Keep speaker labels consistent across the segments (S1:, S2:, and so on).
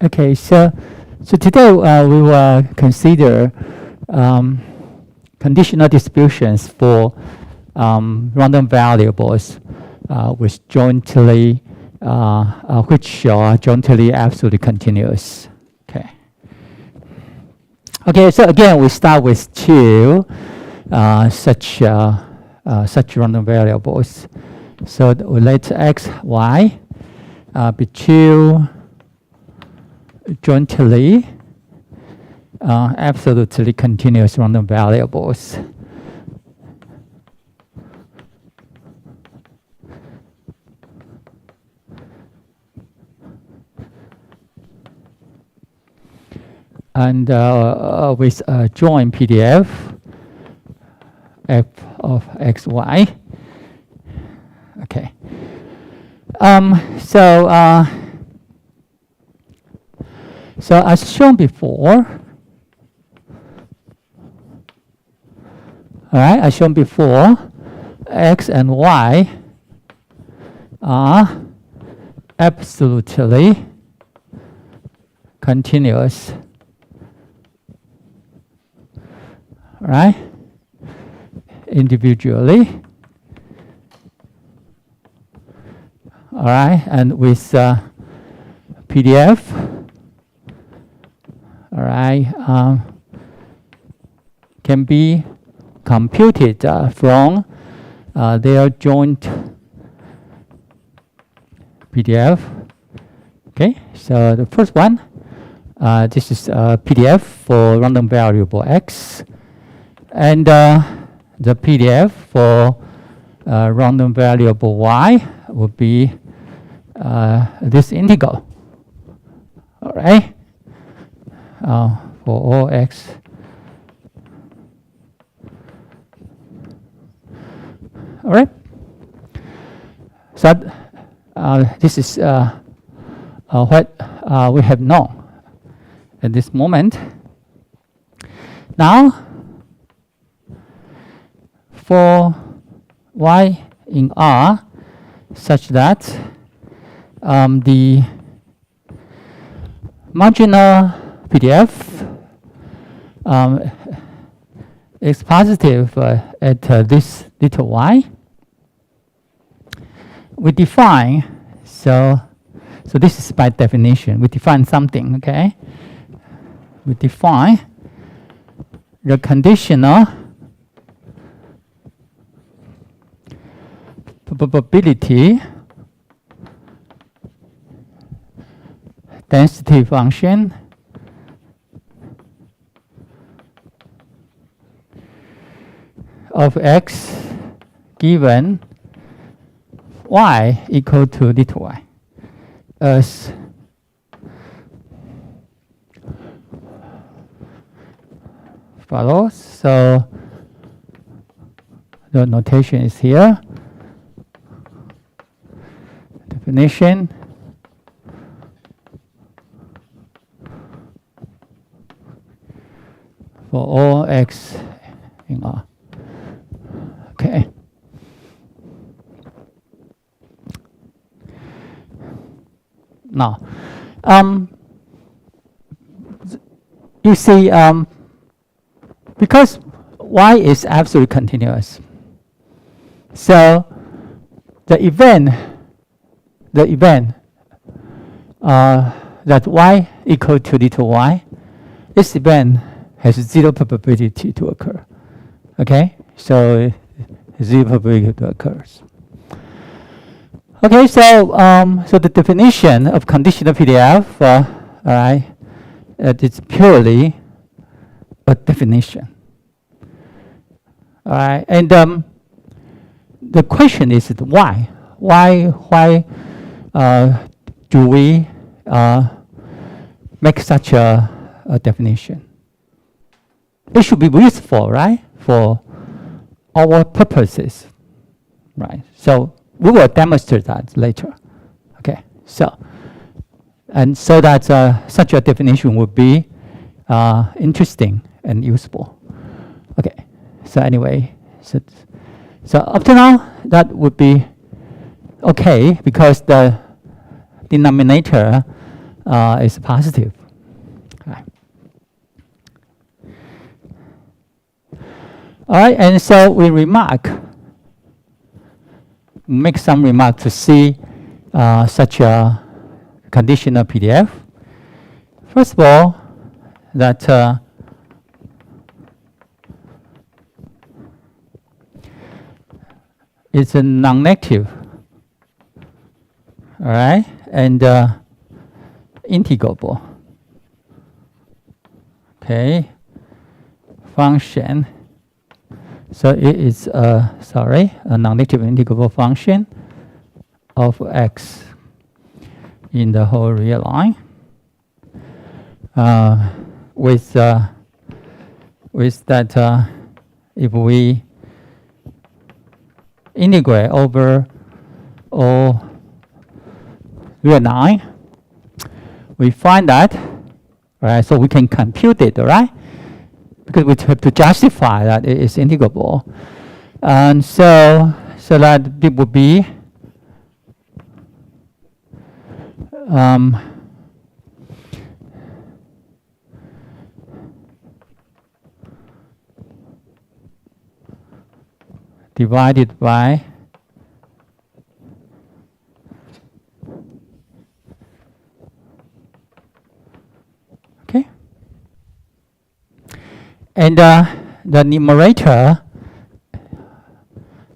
S1: Okay, so today we will consider conditional distributions for random variables with jointly which are jointly absolutely continuous. Okay. Okay, so again we start with two such random variables. So we let x, y be two jointly absolutely continuous random variables. And with a joint PDF f of x, y. Okay. So as shown before, all right, as shown before, x and y are absolutely continuous. All right, individually. All right, and with PDF, all right, can be computed from their joint PDF. Okay, so the first one, this is PDF for random variable x, and the PDF for random variable y would be this integral. All right, for all x. All right. So this is what we have known at this moment. Now, for y in R, such that the marginal PDF is positive at this little y. We define, so this is by definition, we define something, okay? We define the conditional probability density function of x given y equal to little y as follows. So the notation is here. Definition. For all x in R. Okay. Now, you see, because y is absolutely continuous, so the event that y equal to little y, this event has zero probability to occur. Okay, so zero probability to occur. Okay, so so the definition of conditional PDF, all right, it's purely a definition. All right, and the question is why? Why do we make such a definition? It should be useful, right, for our purposes, right? So we will demonstrate that later. Okay, so and so that such a definition would be interesting and useful. Okay, so anyway, so up to now that would be okay because the denominator is positive. Okay. All right, and so we make some remark to see such a conditional PDF. First of all, that it's a non-negative, all right, and integrable. Okay, function. So it is a non-negative integrable function of x in the whole real line. With that, if we integrate over all real line, we find that, right? So we can compute it, right? Because we have to justify that it is integrable, and so that it would be divided by okay, and the numerator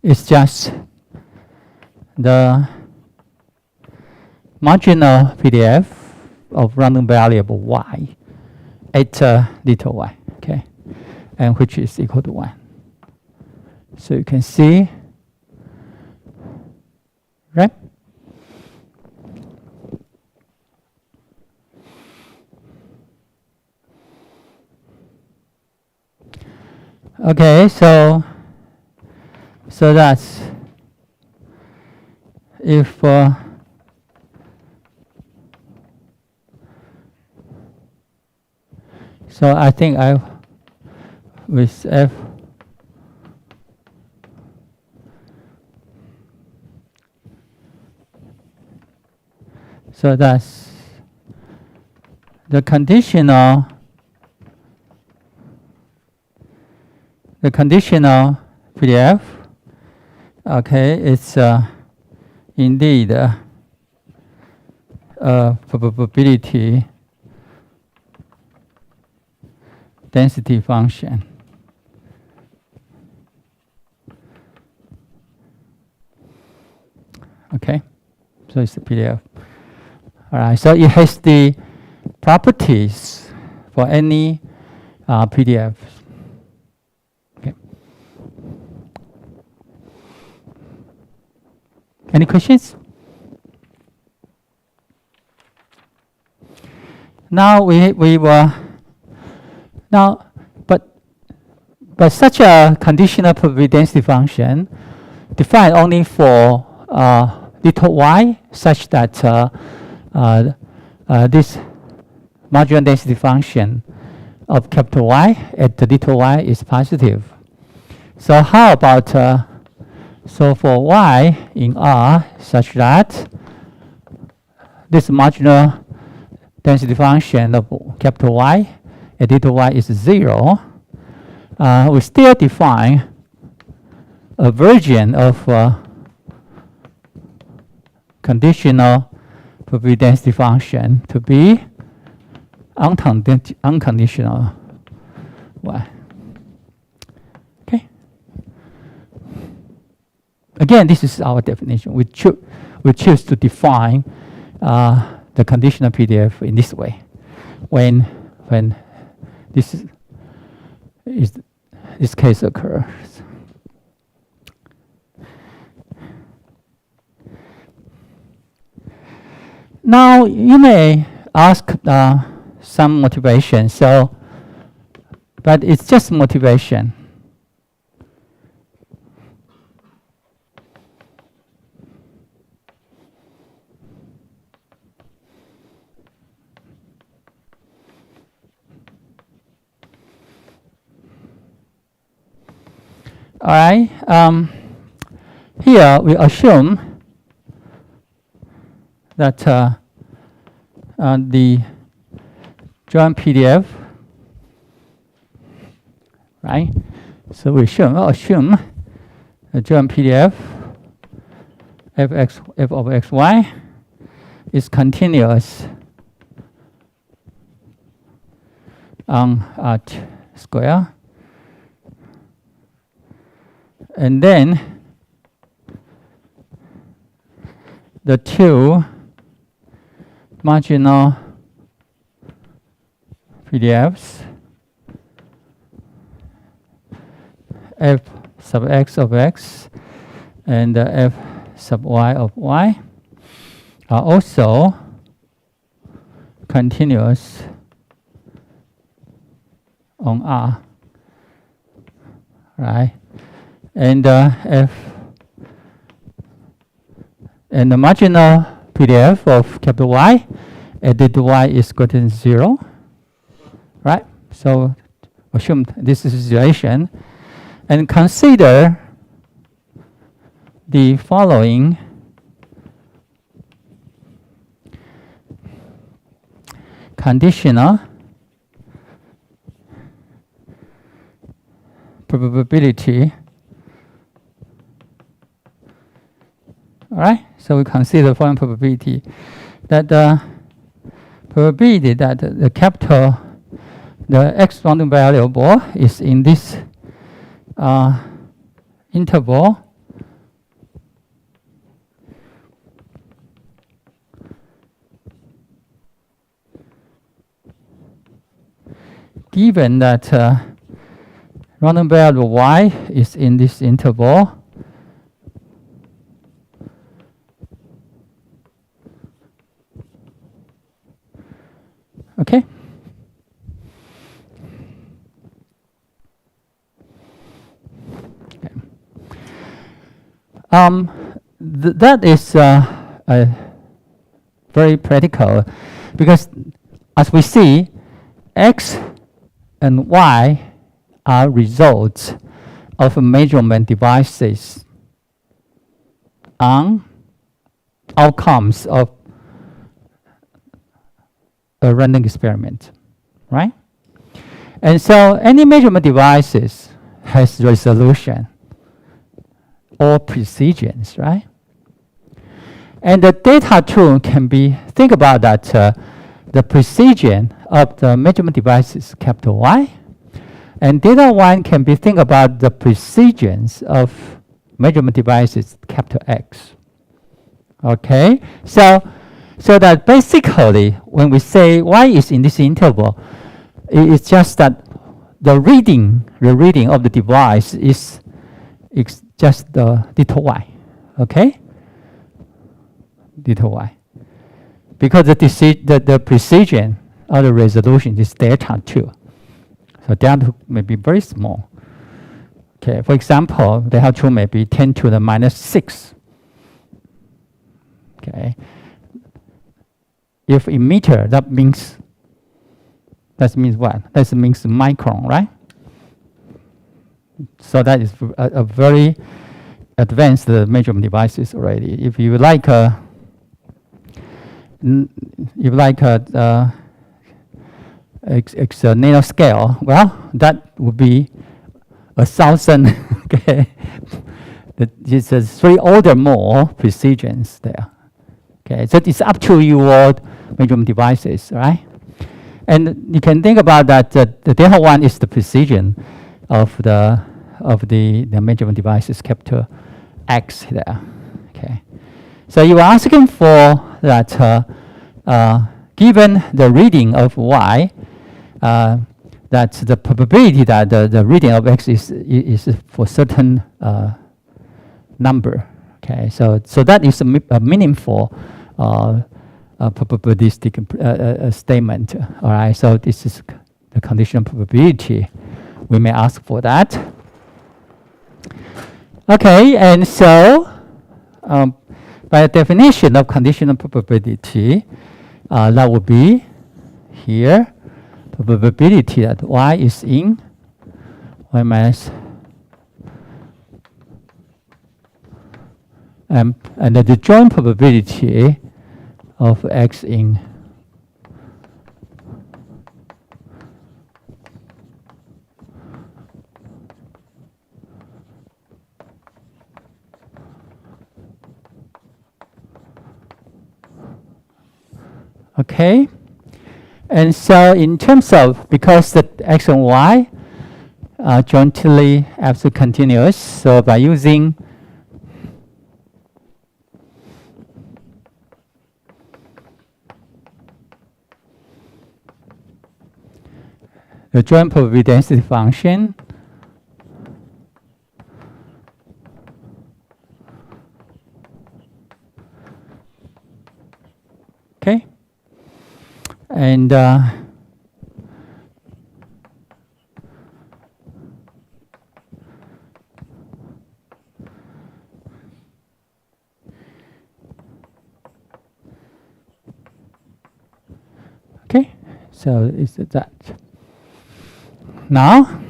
S1: is just the marginal PDF of random variable y at little y, okay, and which is equal to 1. So you can see, right? Okay, so that's if so I think with f so that's the conditional PDF. Okay, it's indeed a probability density function. Okay, so it's a PDF. All right, so it has the properties for any PDF. Okay. Any questions? Now we were now, but such a conditional probability density function defined only for little y, such that this marginal density function of capital Y at the little y is positive. So how about so for y in R such that this marginal density function of capital Y at little y is 0, we still define a version of conditional probability density function to be unconditional y. Okay. Again, this is our definition. We choose to define the conditional PDF in this way when this case occurs. Now you may ask some motivation. So, but it's just motivation. All right. Here we assume that the joint Pdf, right? So we assume a joint Pdf f of xy is continuous on arch square, and then the two marginal PDFs f sub x of x and f sub y of y are also continuous on R, right? And f and the marginal PDF of capital Y added y is greater than 0, right? So assume this is the situation, and consider the following conditional probability. All right, so we consider the following probability that the probability that the capital, the x random variable is in this interval given that random variable y is in this interval, okay? That is very practical, because as we see, x and y are results of measurement devices on outcomes of a random experiment, right? And so any measurement devices has resolution or precisions, right? And the data too can be, think about that, the precision of the measurement device is capital Y, and data 1 can be, think about the precisions of measurement devices capital X. Okay, so that basically when we say Y is in this interval, it's just that the reading of the device is just the little y, okay? Little y. Because the precision or the resolution is delta 2. So delta 2 may be very small. Okay, for example, delta 2 may be 10 to the minus 6. Okay. If in meter, that means what? That means micron, right? So that is a very advanced measurement devices already. If you like a nanoscale, well, that would be 1,000. Okay, it's a 3 order more precisions there. Okay, so it's up to your measurement devices, right? And you can think about that. The delta 1 is the precision of the measurement devices capital X there. Okay, so you are asking for that given the reading of Y, that the probability that the reading of X is for certain number. Okay, so that is a meaningful probabilistic statement. All right, so this is the conditional probability. We may ask for that. Okay, and so by definition of conditional probability, that would be here probability that Y is in Y minus and the joint probability of X in Okay. And so in terms of, because the x and y are jointly absolute continuous, so by using the joint probability density function, okay, and okay, so is that now,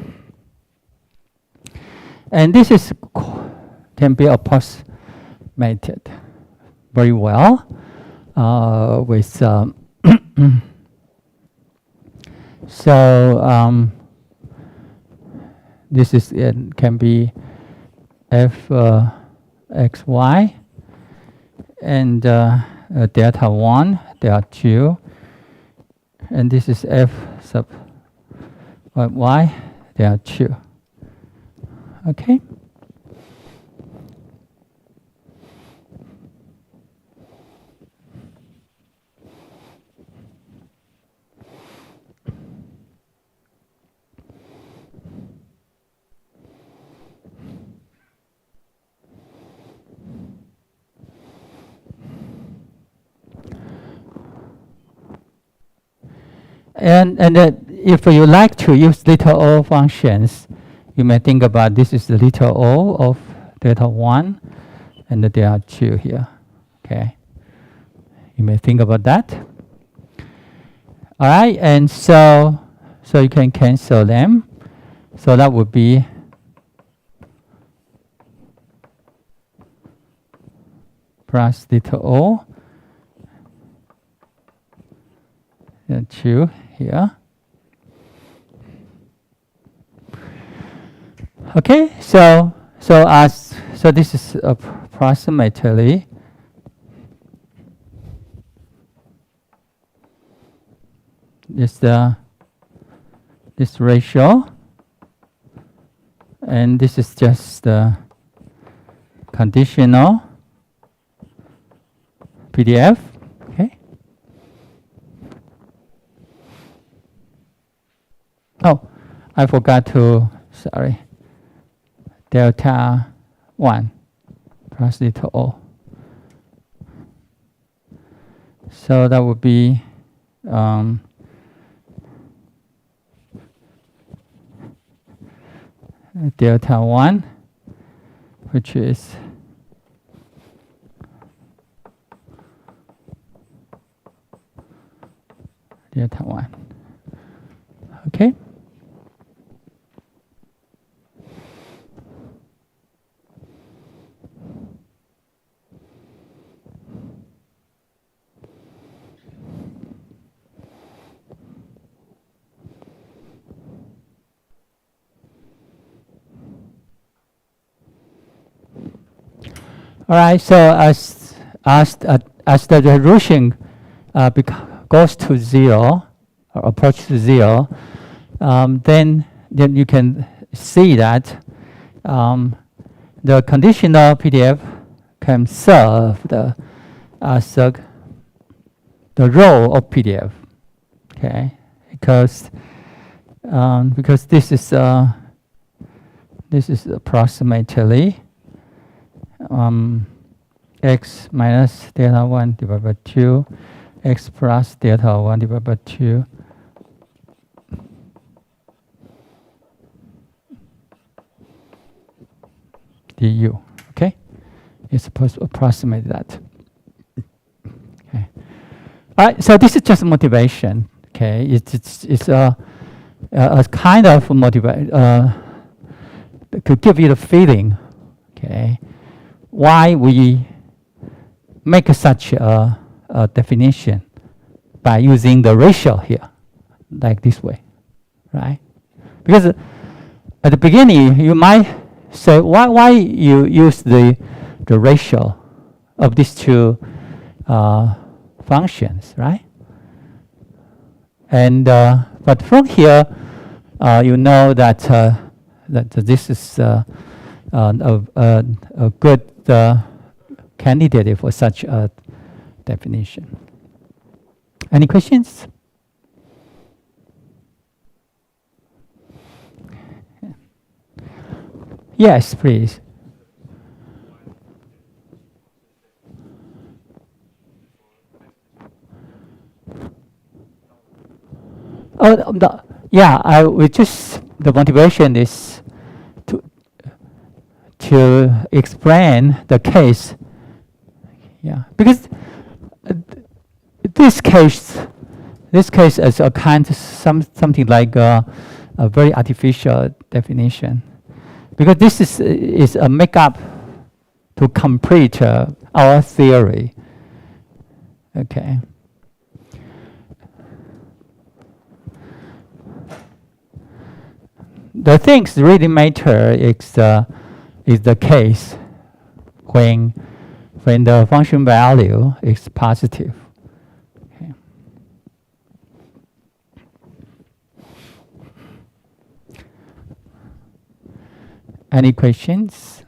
S1: and this is can be approximated very well with so this is can be f x y and delta 1, delta 2, and this is f sub y, delta 2. Okay. And if you like to use little o functions, you may think about this is the little o of delta 1 and the delta 2 here. Okay. You may think about that. All right, and so you can cancel them. So that would be plus little o, and 2 here. Okay, so this is approximately this ratio, and this is just the conditional Pdf. Okay. Oh, I forgot to, sorry, delta 1 plus little o. So that would be delta 1, which is delta 1. Okay. All right, so as the resolution goes to 0 or approach to 0, then you can see that the conditional Pdf can serve the role of Pdf. Okay, because this is approximately x minus delta 1 divided by 2, x plus delta 1 divided by 2, du. Okay, it's supposed to approximate that. Okay. All right, so this is just motivation. Okay, it's a kind of motivation to give you the feeling. Okay, why we make such a definition by using the ratio here, like this way, right? Because at the beginning you might say, why you use the ratio of these two functions, right? And but from here, you know that that this is a good candidate for such a definition. Any questions? Yes, please. Oh, yeah. The motivation is to explain the case. Yeah, because this case is a kind of something like a very artificial definition, because this is a makeup to complete our theory. Okay. The things really matter is the case when the function value is positive. Okay. Any questions?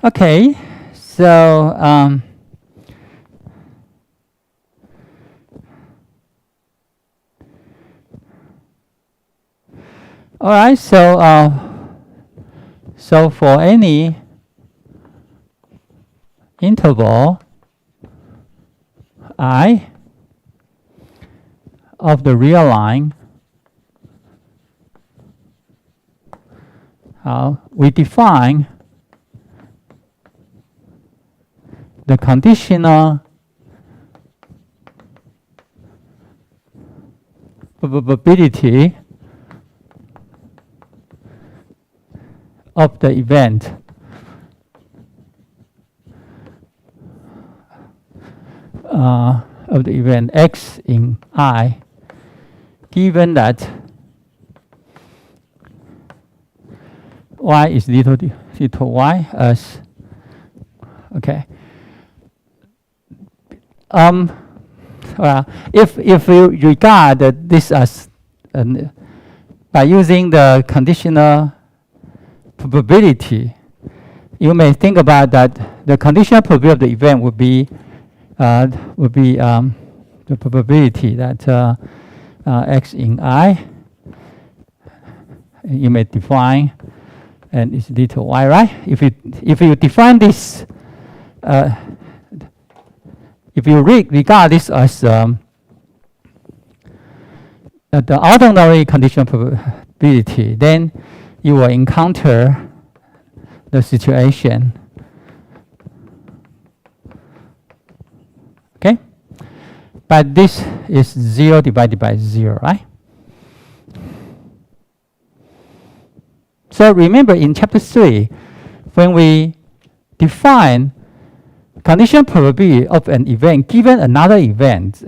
S1: Okay, so all right, so for any interval I of the real line, we define the conditional probability of the event x in I, given that y is equal to y as okay. Well, if you regard this as by using the conditional probability, you may think about that the conditional probability of the event would be the probability that x in I, you may define, and it's equal to y, right? If you define this, if you regard this as the ordinary conditional probability, then you will encounter the situation. Okay? But this is 0 divided by 0, right? So remember in chapter 3, when we define conditional probability of an event given another event,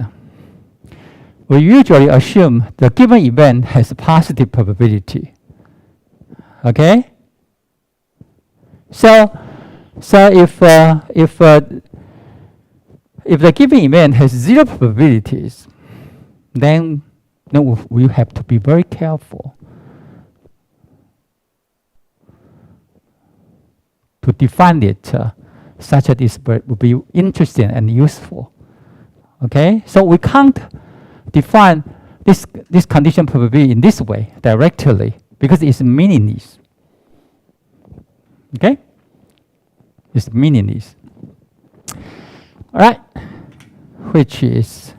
S1: we usually assume the given event has a positive probability. Okay? So if the given event has 0 probabilities, then we have to be very careful to define it such that it will be interesting and useful. Okay? So we can't define this condition probability in this way directly because it's meaningless. Okay? It's meaningless. All right, which is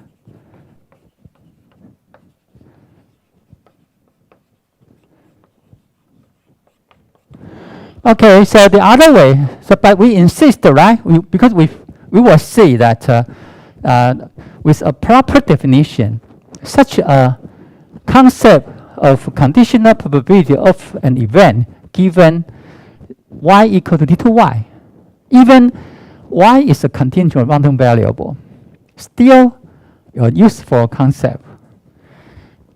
S1: okay. So the other way, but we insist, right? Because we will see that with a proper definition, such a concept of conditional probability of an event given y equal to d2y, even y is a continuous random variable, still a useful concept.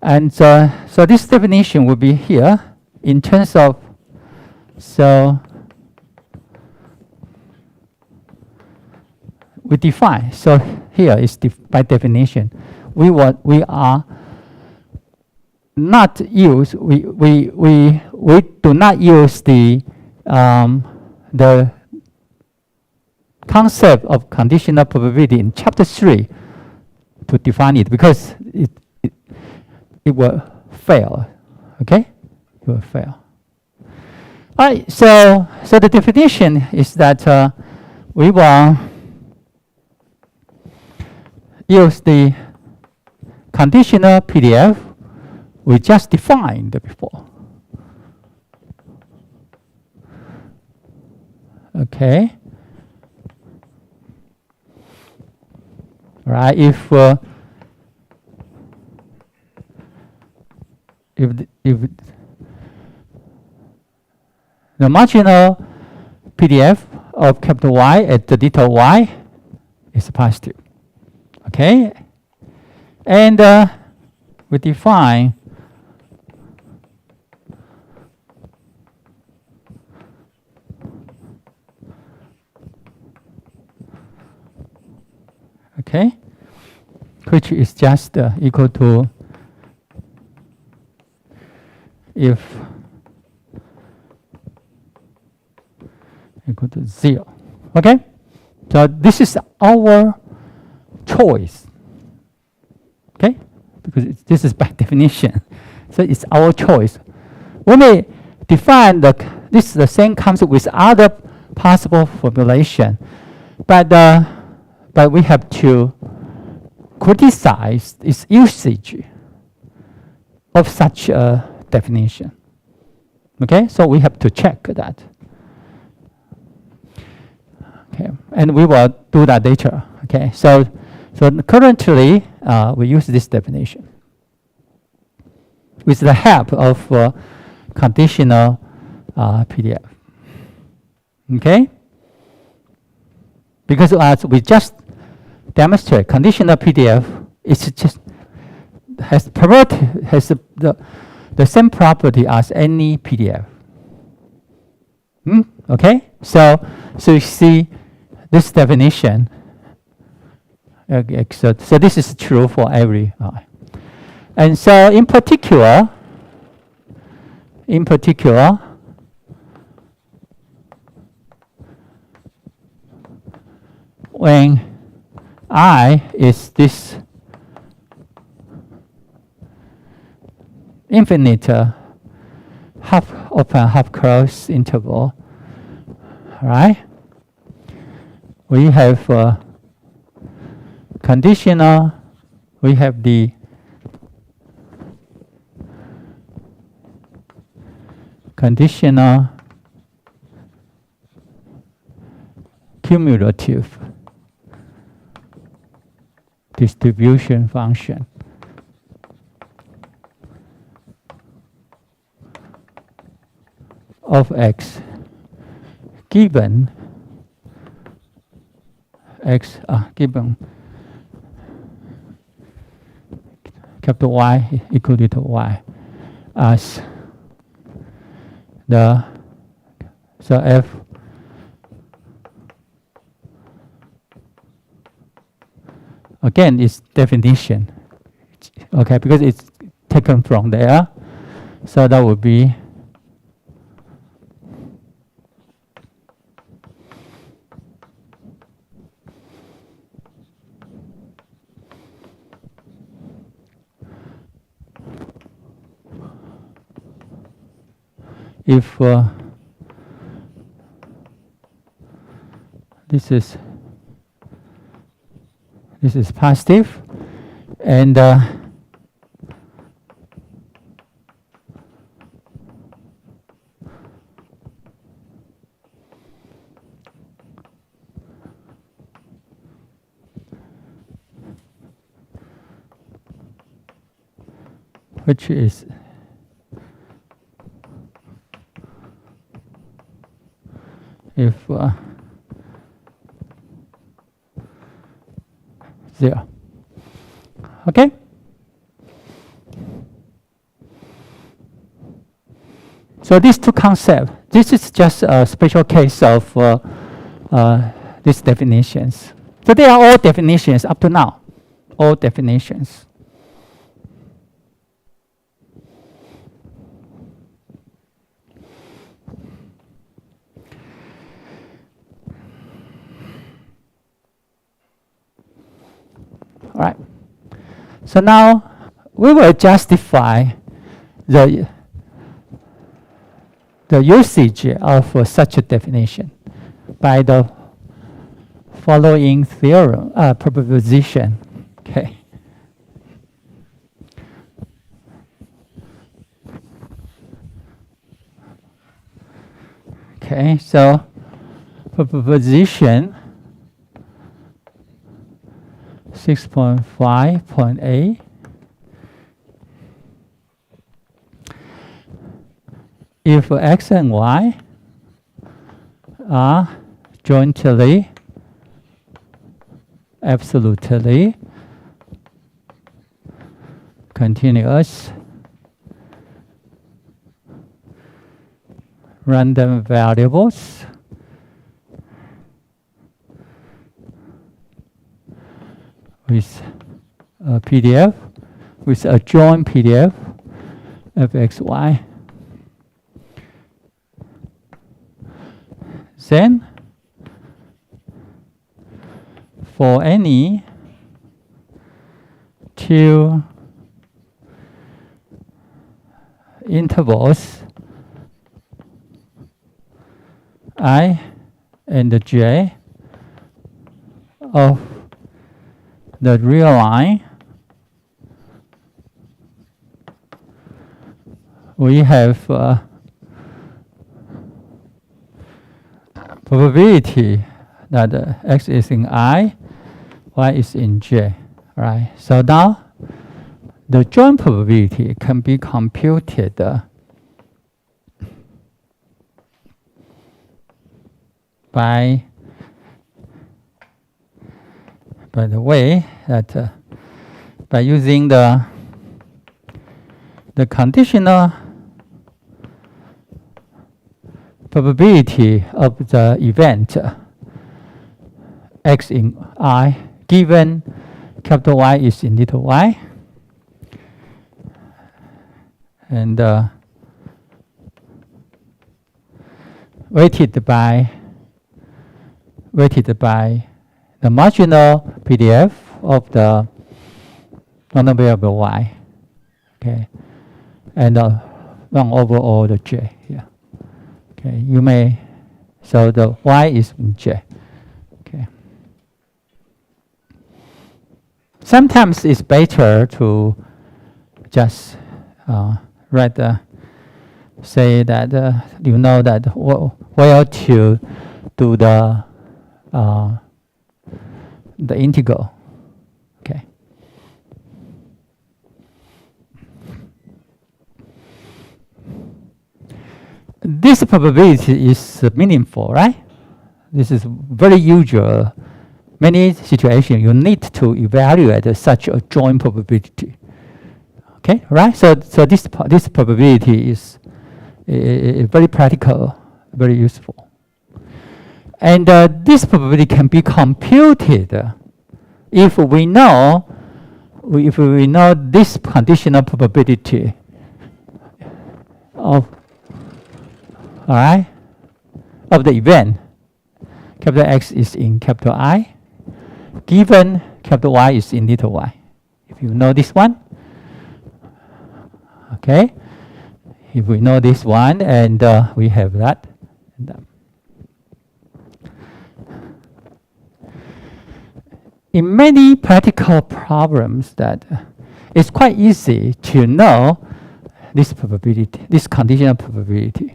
S1: And so this definition will be here in terms of, we define. So here is by definition, we are not use we do not use the concept of conditional probability in chapter 3 to define it, because it will fail. Okay, it will fail. All right. So the definition is that we will use the conditional PDF we just defined before. Okay. Right. If the marginal PDF of capital Y at the little y is positive. Okay. And we define okay, which is just equal to if equal to 0. Okay, so this is our choice. Okay, because this is by definition, so it's our choice. We may define this the same concept with other possible formulation, but we have to criticize its usage of such a definition. Okay, so we have to check that. Okay, and we will do that later. Okay, so currently we use this definition with the help of conditional PDF. Okay, because as we just demonstrate, conditional PDF is just has the same property as any PDF. Okay, so you see this definition. Okay, so this is true for every I. And so in particular, when I is this infinite half open, half closed interval, right? We have conditional, we have the conditional cumulative distribution function of x given x given capital Y equal to y as the f again is definition, okay, because it's taken from there, so that would be if this is positive, and which is if 0. Okay? So these two concepts, this is just a special case of these definitions. So they are all definitions up to now. All definitions. All right. So now we will justify the usage of such a definition by the following theorem, proposition. Okay. Okay, so proposition 6.5.8. If X and Y are jointly, absolutely continuous random variables with a PDF, with a joint PDF of XY, then for any two intervals I and J of the real line, we have probability that X is in I, Y is in J, right? So now the joint probability can be computed by the way that by using the conditional probability of the event X in I given capital Y is in little y, and weighted by the marginal PDF of the random variable Y, okay, and 1 over all the J here. Okay, you may, so the Y is in J. Okay. Sometimes it's better to just write say that you know that where to do the integral. Okay. This probability is meaningful, right? This is very usual. Many situations you need to evaluate such a joint probability. Okay, right? So this probability is very practical, very useful. And this probability can be computed if we know this conditional probability of of the event capital X is in capital I, given capital Y is in little y. If you know this one, okay. If we know this one, and we have that. In many practical problems, that it's quite easy to know this probability, this conditional probability.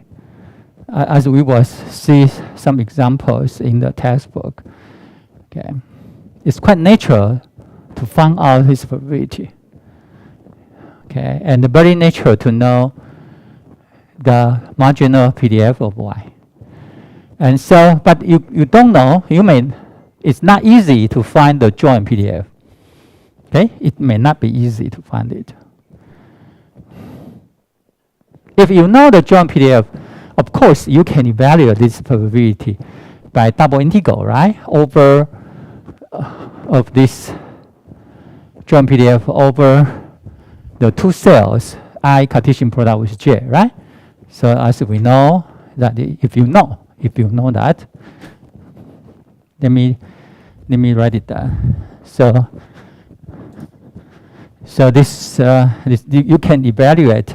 S1: As we will see some examples in the textbook. Okay, it's quite natural to find out this probability. Okay, and very natural to know the marginal PDF of Y. And so, but you don't know, it's not easy to find the joint PDF. Okay, it may not be easy to find it. If you know the joint PDF, of course, you can evaluate this probability by double integral, right? Over of this joint PDF over the two cells I Cartesian product with J, right? So as we know that if you know that, let me write it down. So this you can evaluate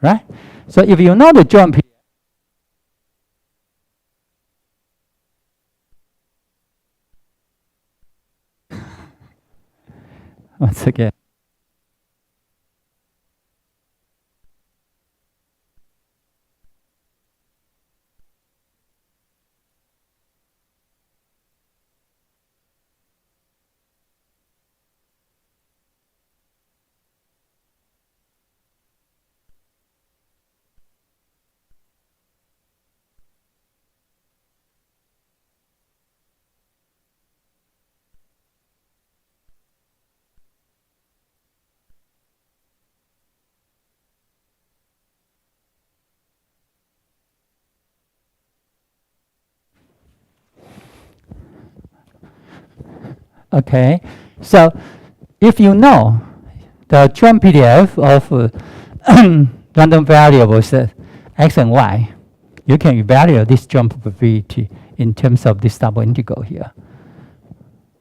S1: right? So if you know the joint PDF, once again. Okay, so if you know the joint PDF of random variables x and y, you can evaluate this joint probability in terms of this double integral here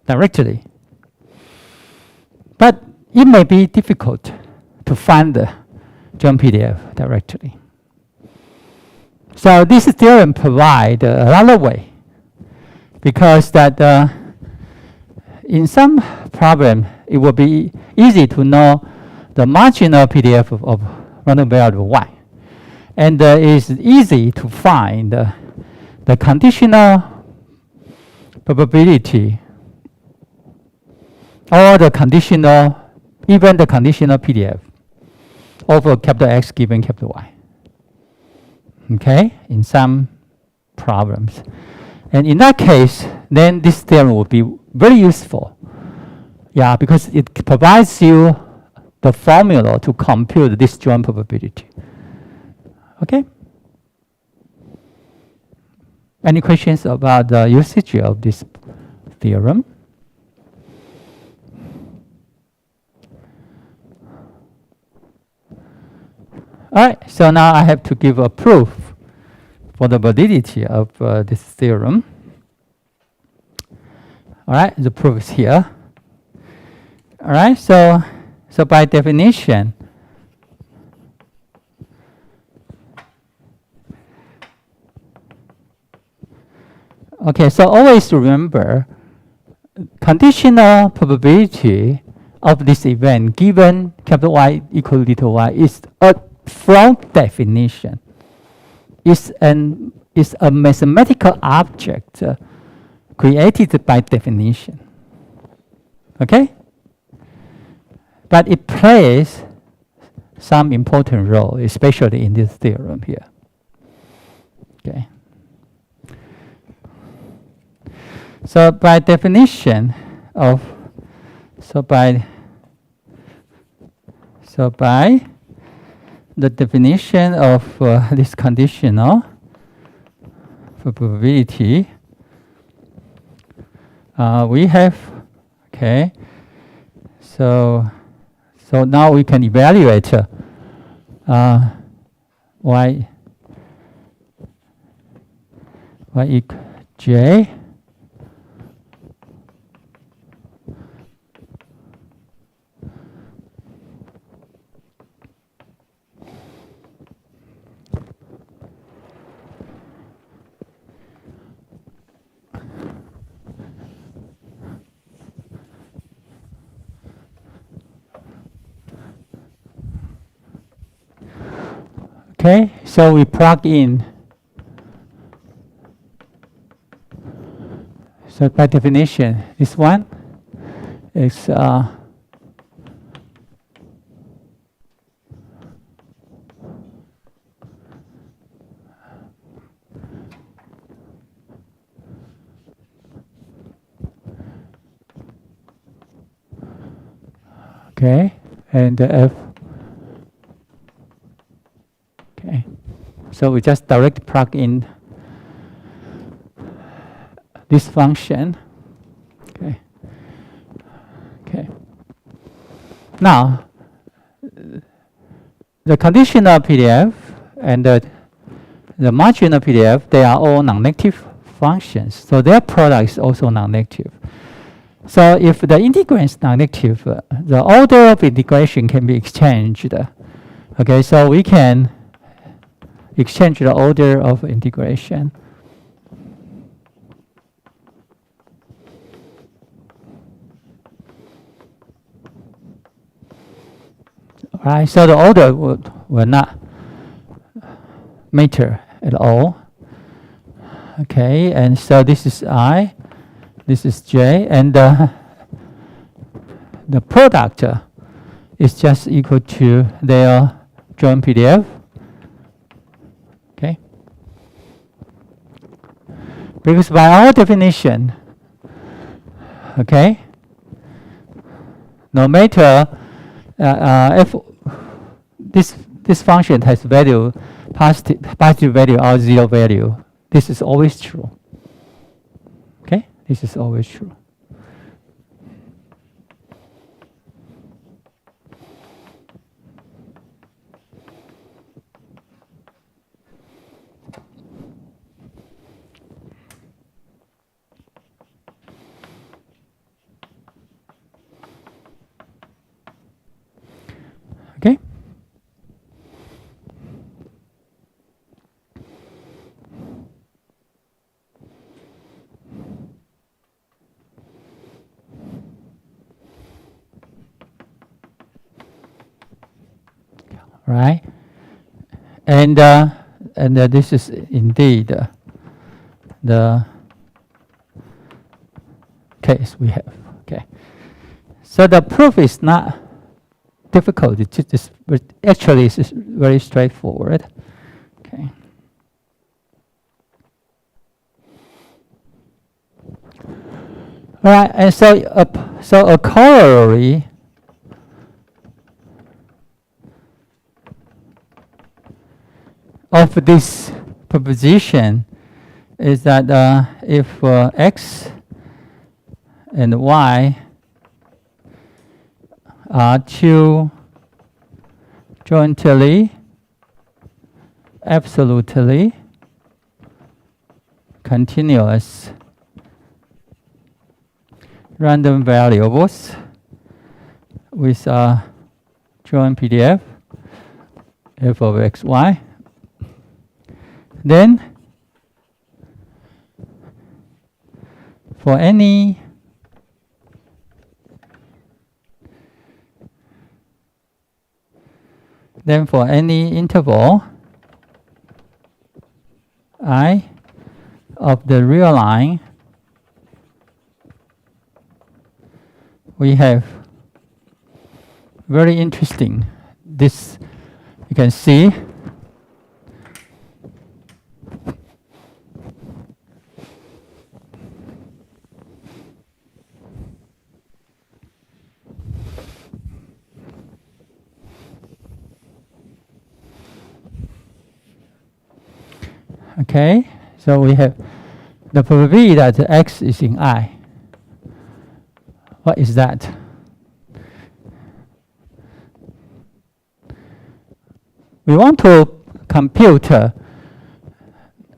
S1: directly. But it may be difficult to find the joint PDF directly. So this theorem provides another way, because that in some problem, it will be easy to know the marginal PDF of random variable y. And it's easy to find the conditional probability or the conditional, even the conditional PDF over capital X given capital Y. Okay, in some problems. And in that case, then this theorem will be very useful. Yeah, because it provides you the formula to compute this joint probability. Okay? Any questions about the usage of this theorem? All right, so now I have to give a proof for the validity of this theorem. All right, the proof is here. All right, so by definition, okay, so always remember, conditional probability of this event given capital Y equal little y is from definition. It's a mathematical object created by definition. Okay? But it plays some important role, especially in this theorem here. Okay. So by definition of, by the definition of this conditional probability, we have, okay, so now we can evaluate y equal j Okay, so we plug in. So by definition, this one is okay, and F. Okay, So we just directly plug in this function. Okay. Okay. Now, the conditional PDF and the marginal PDF, they are all non-negative functions. So their product is also non-negative. So if the integrand is non-negative, the order of integration can be exchanged. Okay, so we can exchange the order of integration. All right, so the order will not matter at all. Okay, and so this is I, this is J, and the product is just equal to their joint PDF. Okay, because by our definition, okay, no matter if this function has value positive value or zero value, this is always true. Okay, this is always true. Okay. Right, and this is indeed the case we have. Okay, so the proof is not difficult. Actually, it's very straightforward. Okay. All right, and so a corollary of this proposition is that if x and y are two jointly, absolutely continuous random variables with a joint PDF f of x, y, then for any interval I of the real line, we have very interesting, this you can see okay, so we have the probability that x is in I. What is that? We want to compute an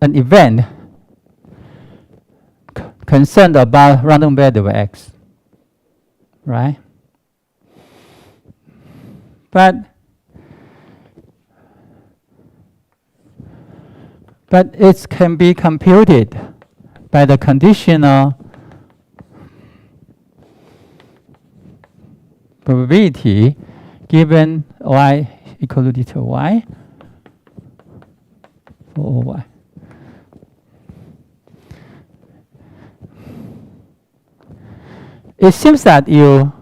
S1: event concerned about random value of x, right? But it can be computed by the conditional probability given y equal to delta y for y. It seems that you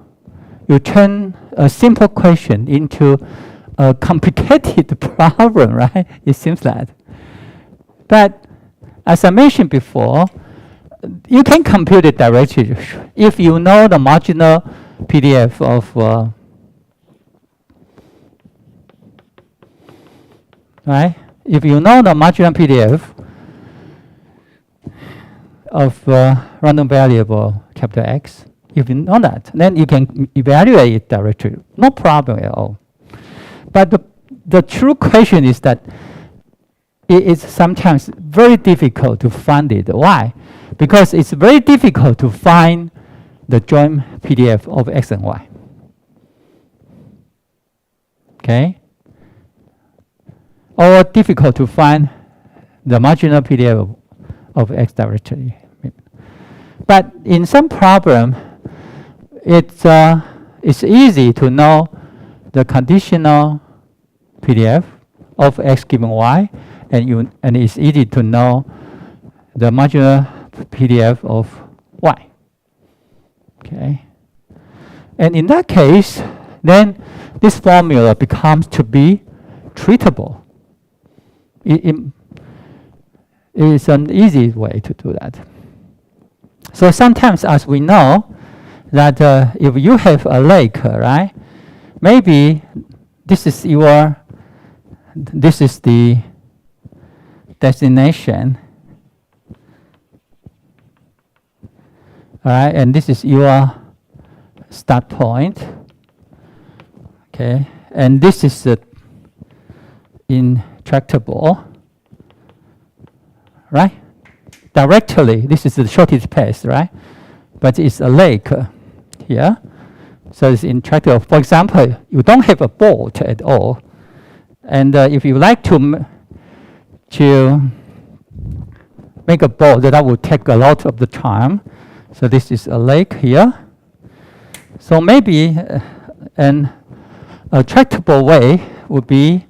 S1: turn a simple question into a complicated problem, right? It seems that. But as I mentioned before, you can compute it directly if you know the marginal PDF of right? if you know the marginal PDF of random variable capital X, if you know that, then you can evaluate it directly. No problem at all. But the true question is that it is sometimes very difficult to find it. Why? Because it's very difficult to find the joint PDF of X and Y. Okay? Or difficult to find the marginal PDF of X directly. But in some problem, it's easy to know the conditional PDF of X given Y, and it's easy to know the marginal PDF of Y. Okay, and in that case, then this formula becomes to be treatable. It is an easy way to do that. So sometimes, as we know, that if you have a lake, right, maybe this is the destination, all right, and this is your start point, okay, and this is intractable, right? Directly, this is the shortest path, right? But it's a lake here, so it's intractable. For example, you don't have a boat at all, and if you like to make a boat, that would take a lot of the time. So this is a lake here. So maybe an tractable way would be,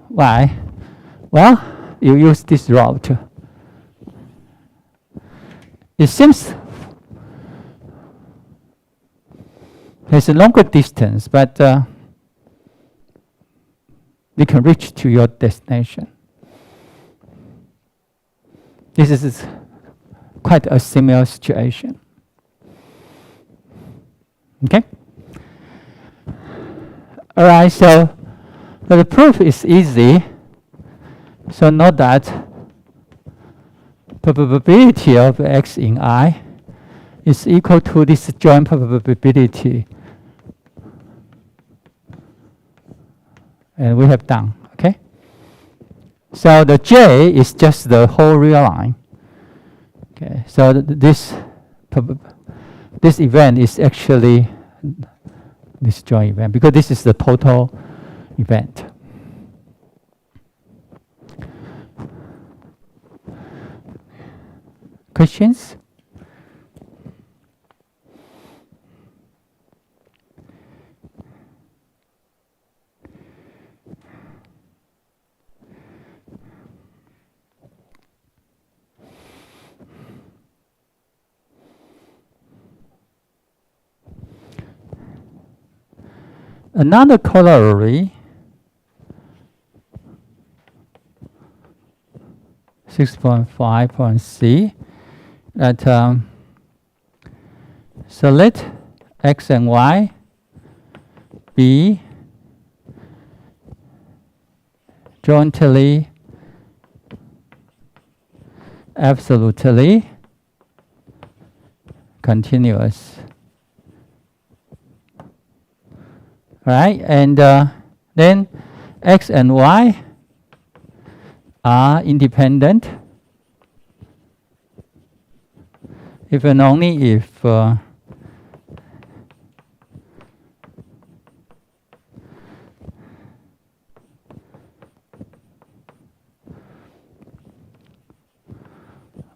S1: why? Well, you use this route. It seems there's a longer distance, but you can reach to your destination. This is quite a similar situation. Okay? All right, so the proof is easy. So note that probability of X in I is equal to this joint probability. And we have done, okay? So the J is just the whole real line. Okay, so this event is actually this joint event, because this is the total event. Questions? Another corollary, 6.5.c, that so let X and Y be jointly absolutely continuous. Right, and then X and Y are independent if and only if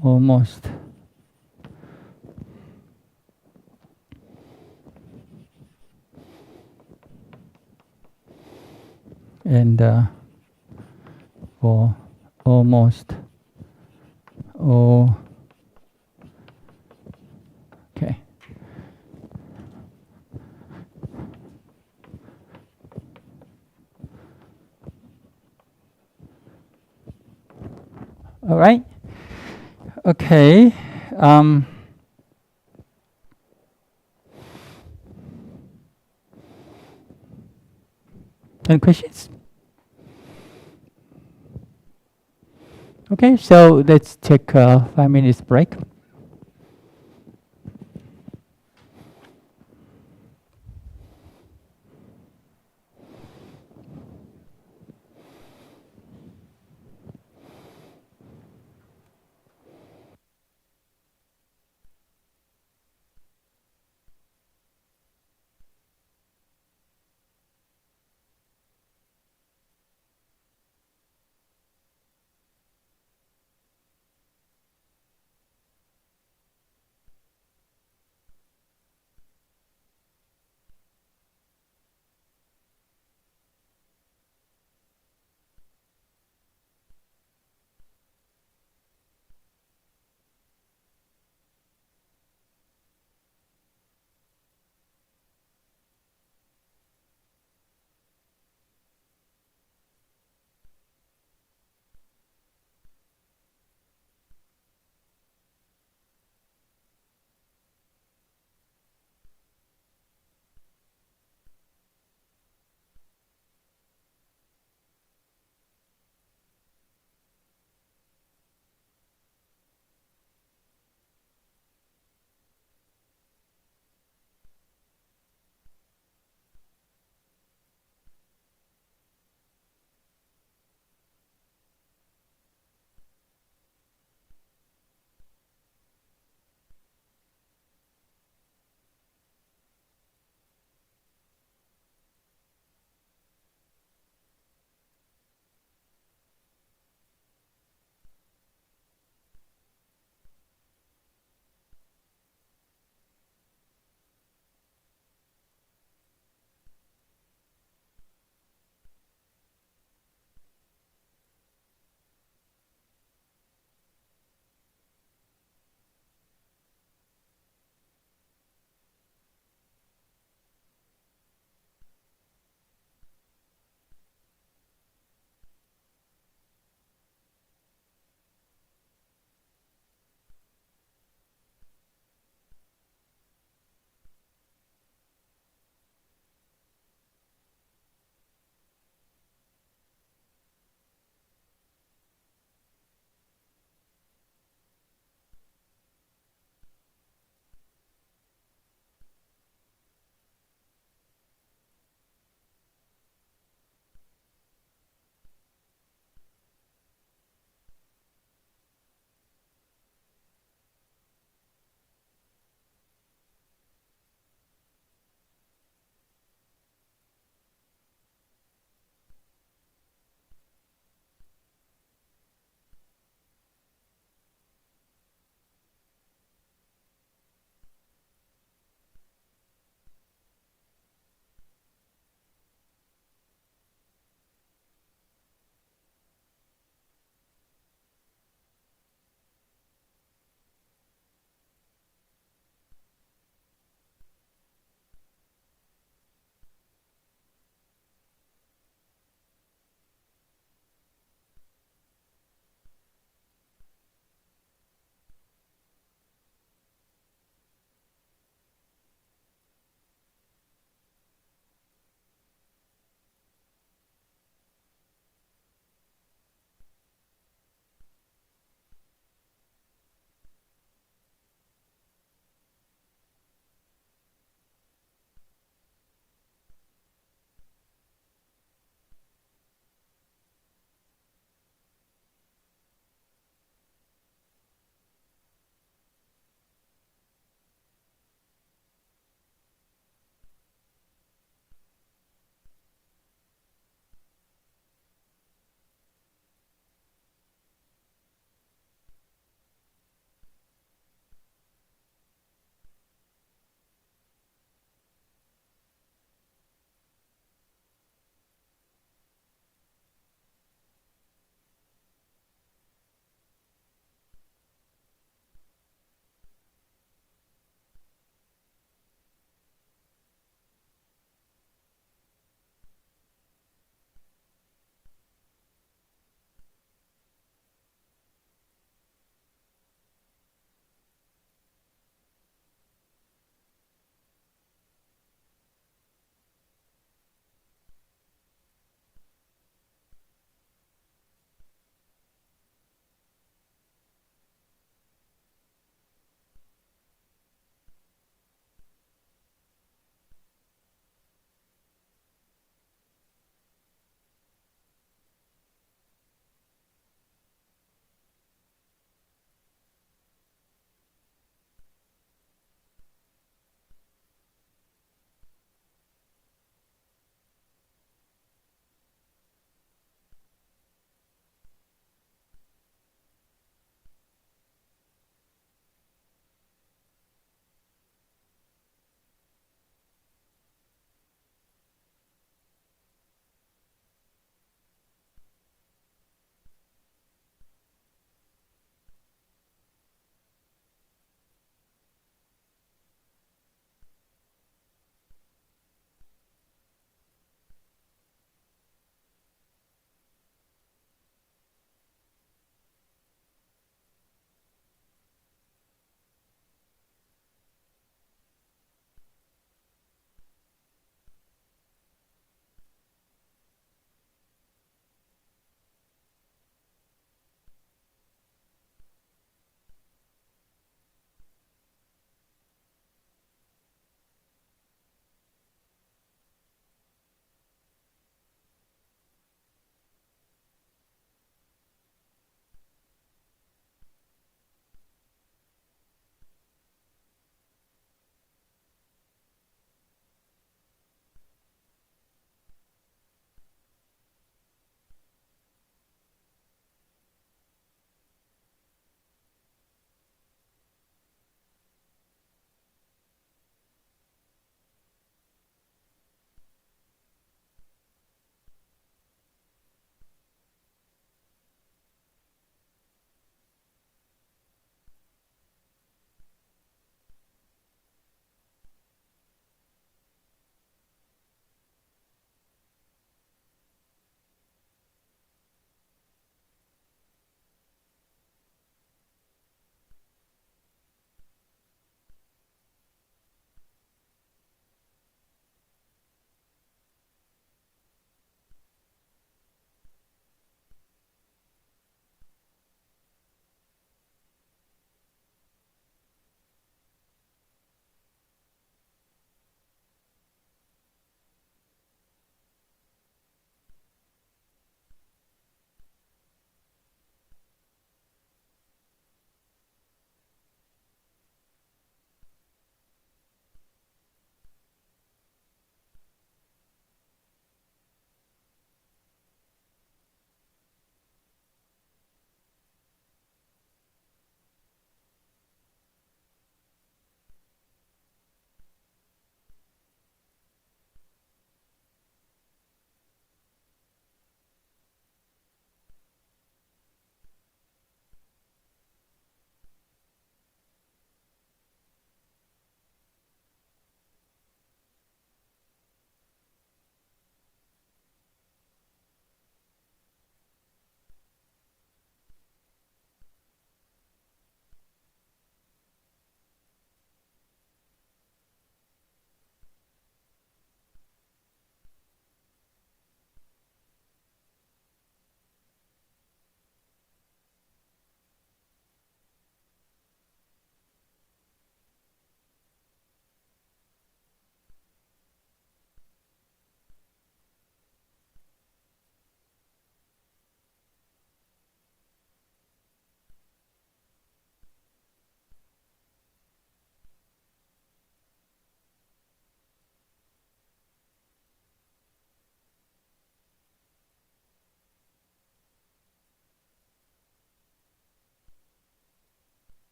S1: almost and for almost all, okay. All right. Okay. Any questions? Okay, so let's take a 5 minutes break.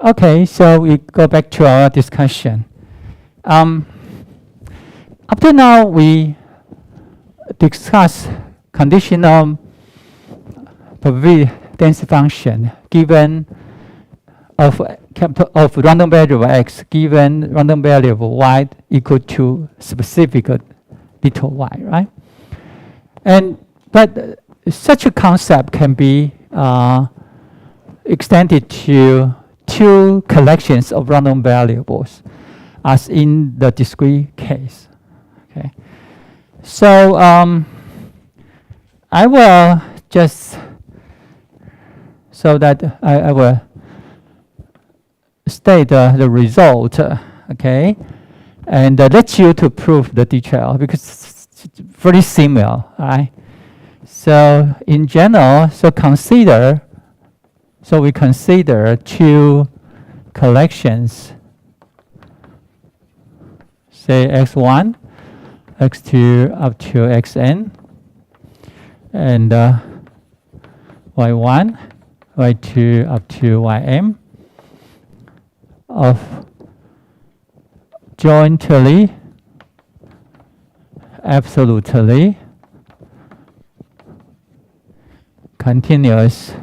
S1: Okay, so we go back to our discussion. Up to now, we discussed conditional probability density function given of random variable x given random variable y equal to specific little y, right? But such a concept can be extended to two collections of random variables, as in the discrete case. Okay, so I will just I will state the result, okay, and let you to prove the detail because it's very similar, right? So in general, we consider two collections, say x1, x2 up to xn, and y1, y2 up to ym of jointly, absolutely continuous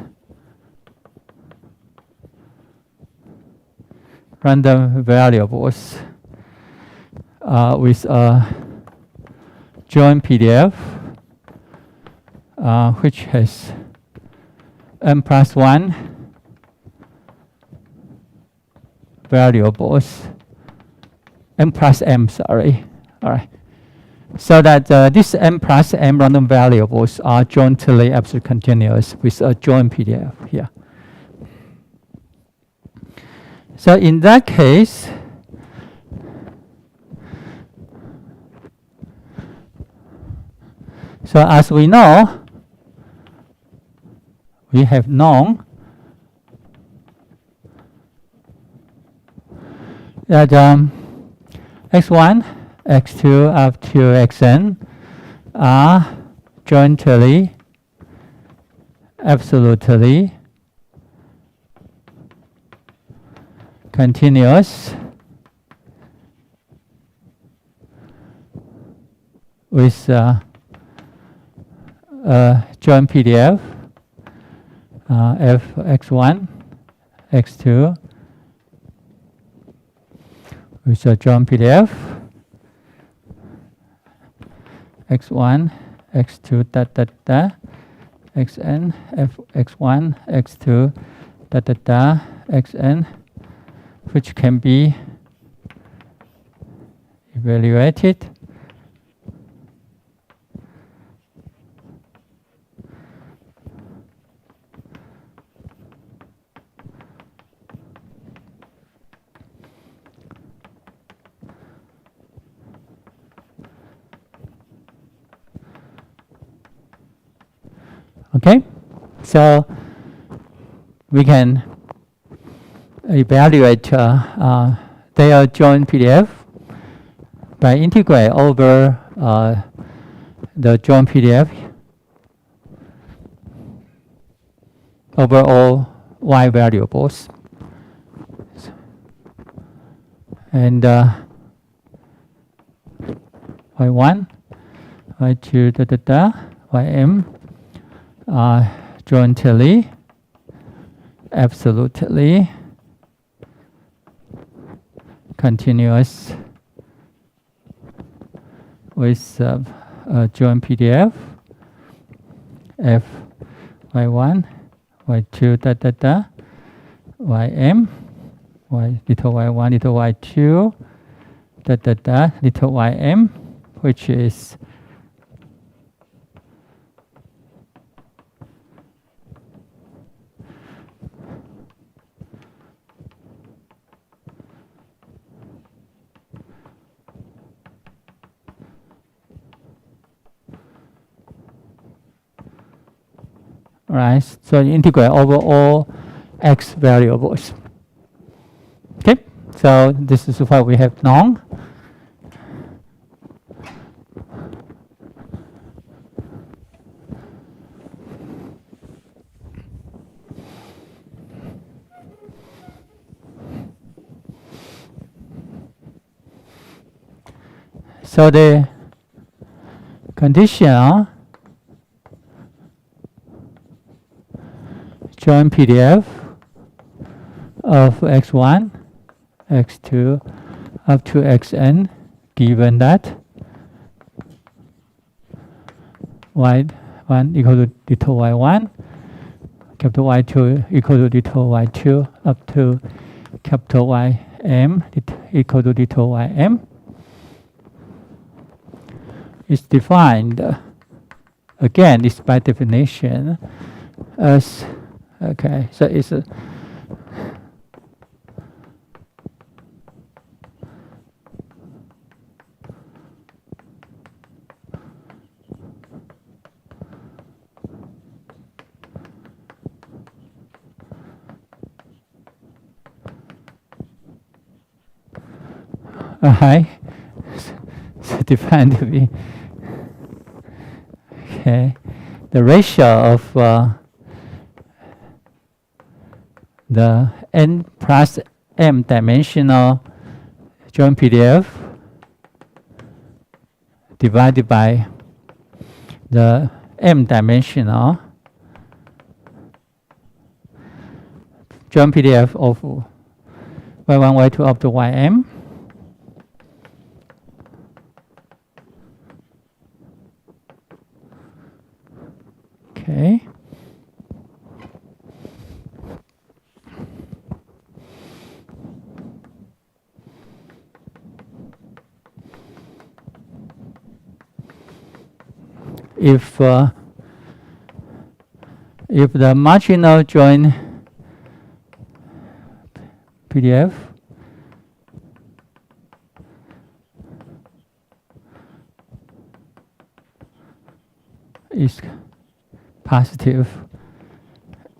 S1: random variables with a joint PDF which has n plus 1 variables, n plus m, sorry. All right. So that this n plus m random variables are jointly absolutely continuous with a joint PDF here. So in that case, so as we know, we have known that x1, x2 up to xn are jointly, absolutely continuous with joint PDF f x1, x2 with a joint PDF x1, x2 xn f x1, x2 xn, which can be evaluated okay, so we can evaluate their joint PDF by integrate over the joint PDF over all y variables, and y1, y2, ym jointly, absolutely continuous with joint PDF f y1, y2 ym, y little y1, little y2 little ym, which is right, so you integrate over all x variables. Okay, so this is what we have known. So the conditional joint PDF of x1, x2 up to xn, given that y1 equal to little y1, capital Y2 equal to little y2 up to capital Ym equal to little ym, is defined, again, it's by definition as, okay, so it's a so defined to be, okay, the ratio of the n plus m dimensional joint PDF divided by the m dimensional joint PDF of y1, y2 up to ym. Okay. If the marginal joint PDF is positive,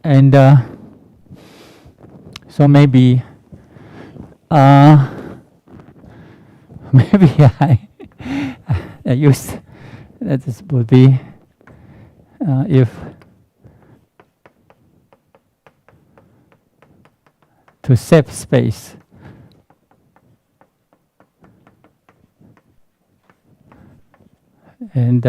S1: and so maybe maybe I use that this would be if to save space, and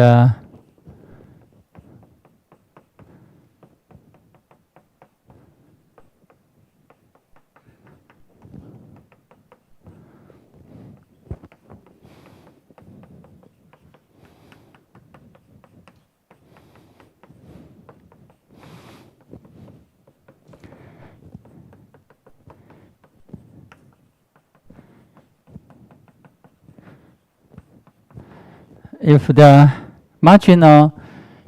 S1: if the marginal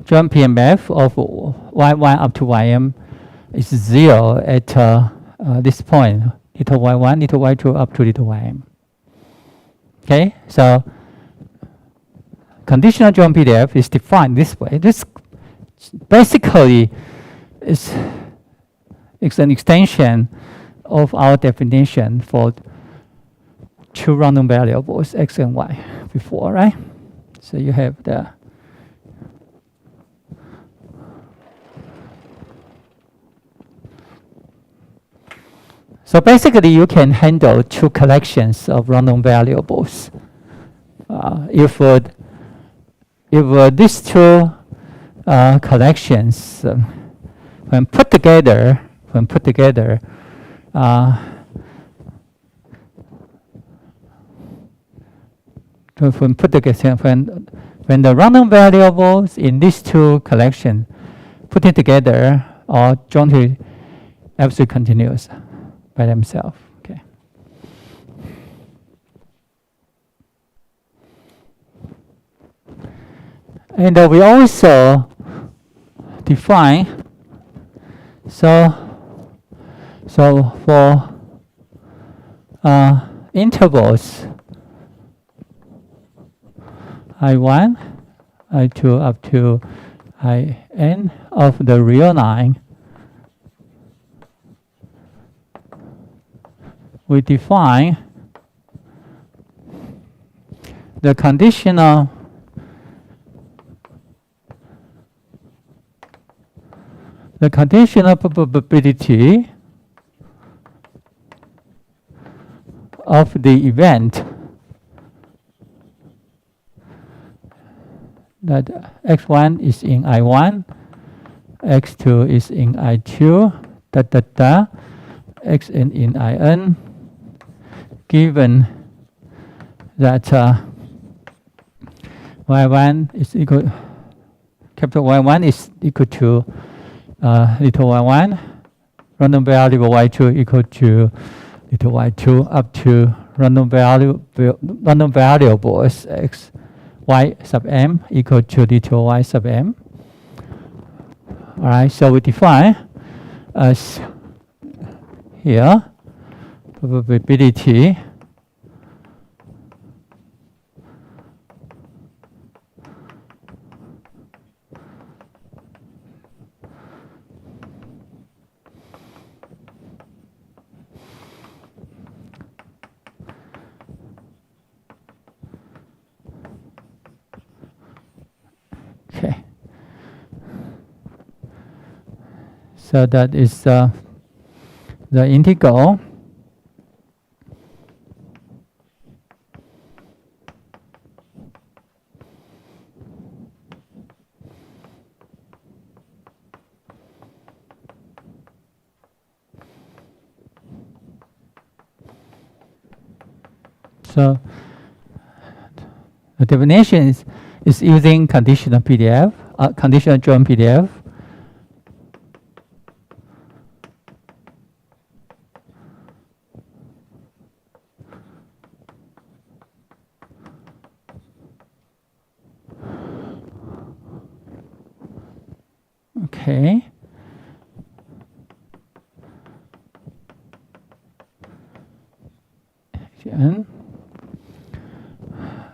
S1: joint PMF of y1 up to ym is 0 at this point, little y1, little y2 up to little ym. Okay, so conditional joint PDF is defined this way. This basically is an extension of our definition for two random variables, x and y, before, right? So you have the so basically you can handle two collections of random variables. If these two collections, when put together, when put together when the random variables in these two collections put it together are jointly absolutely continuous by themselves. Okay. And we also define so for intervals I1, I2 up to In of the real line, we define the conditional probability of the event that x1 is in I1, x2 is in I2, xn in In, given that y1 is equal, capital Y1 is equal to little y1, random variable y2 equal to little y2 up to random variables x y sub m equal to little y sub m. All right, so we define as here probability okay. So that is the integral so the definition is using conditional PDF, conditional joint PDF. Okay.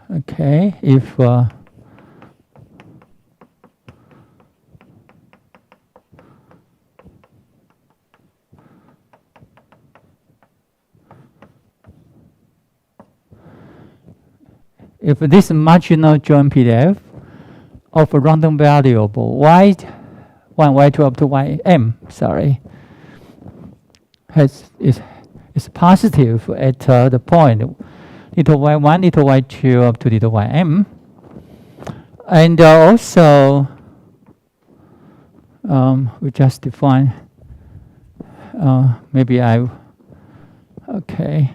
S1: Okay, if this marginal joint PDF of a random variable y1, y2 up to ym, sorry, is positive at the point little y1, little y2 up to little ym, and also we just define maybe okay.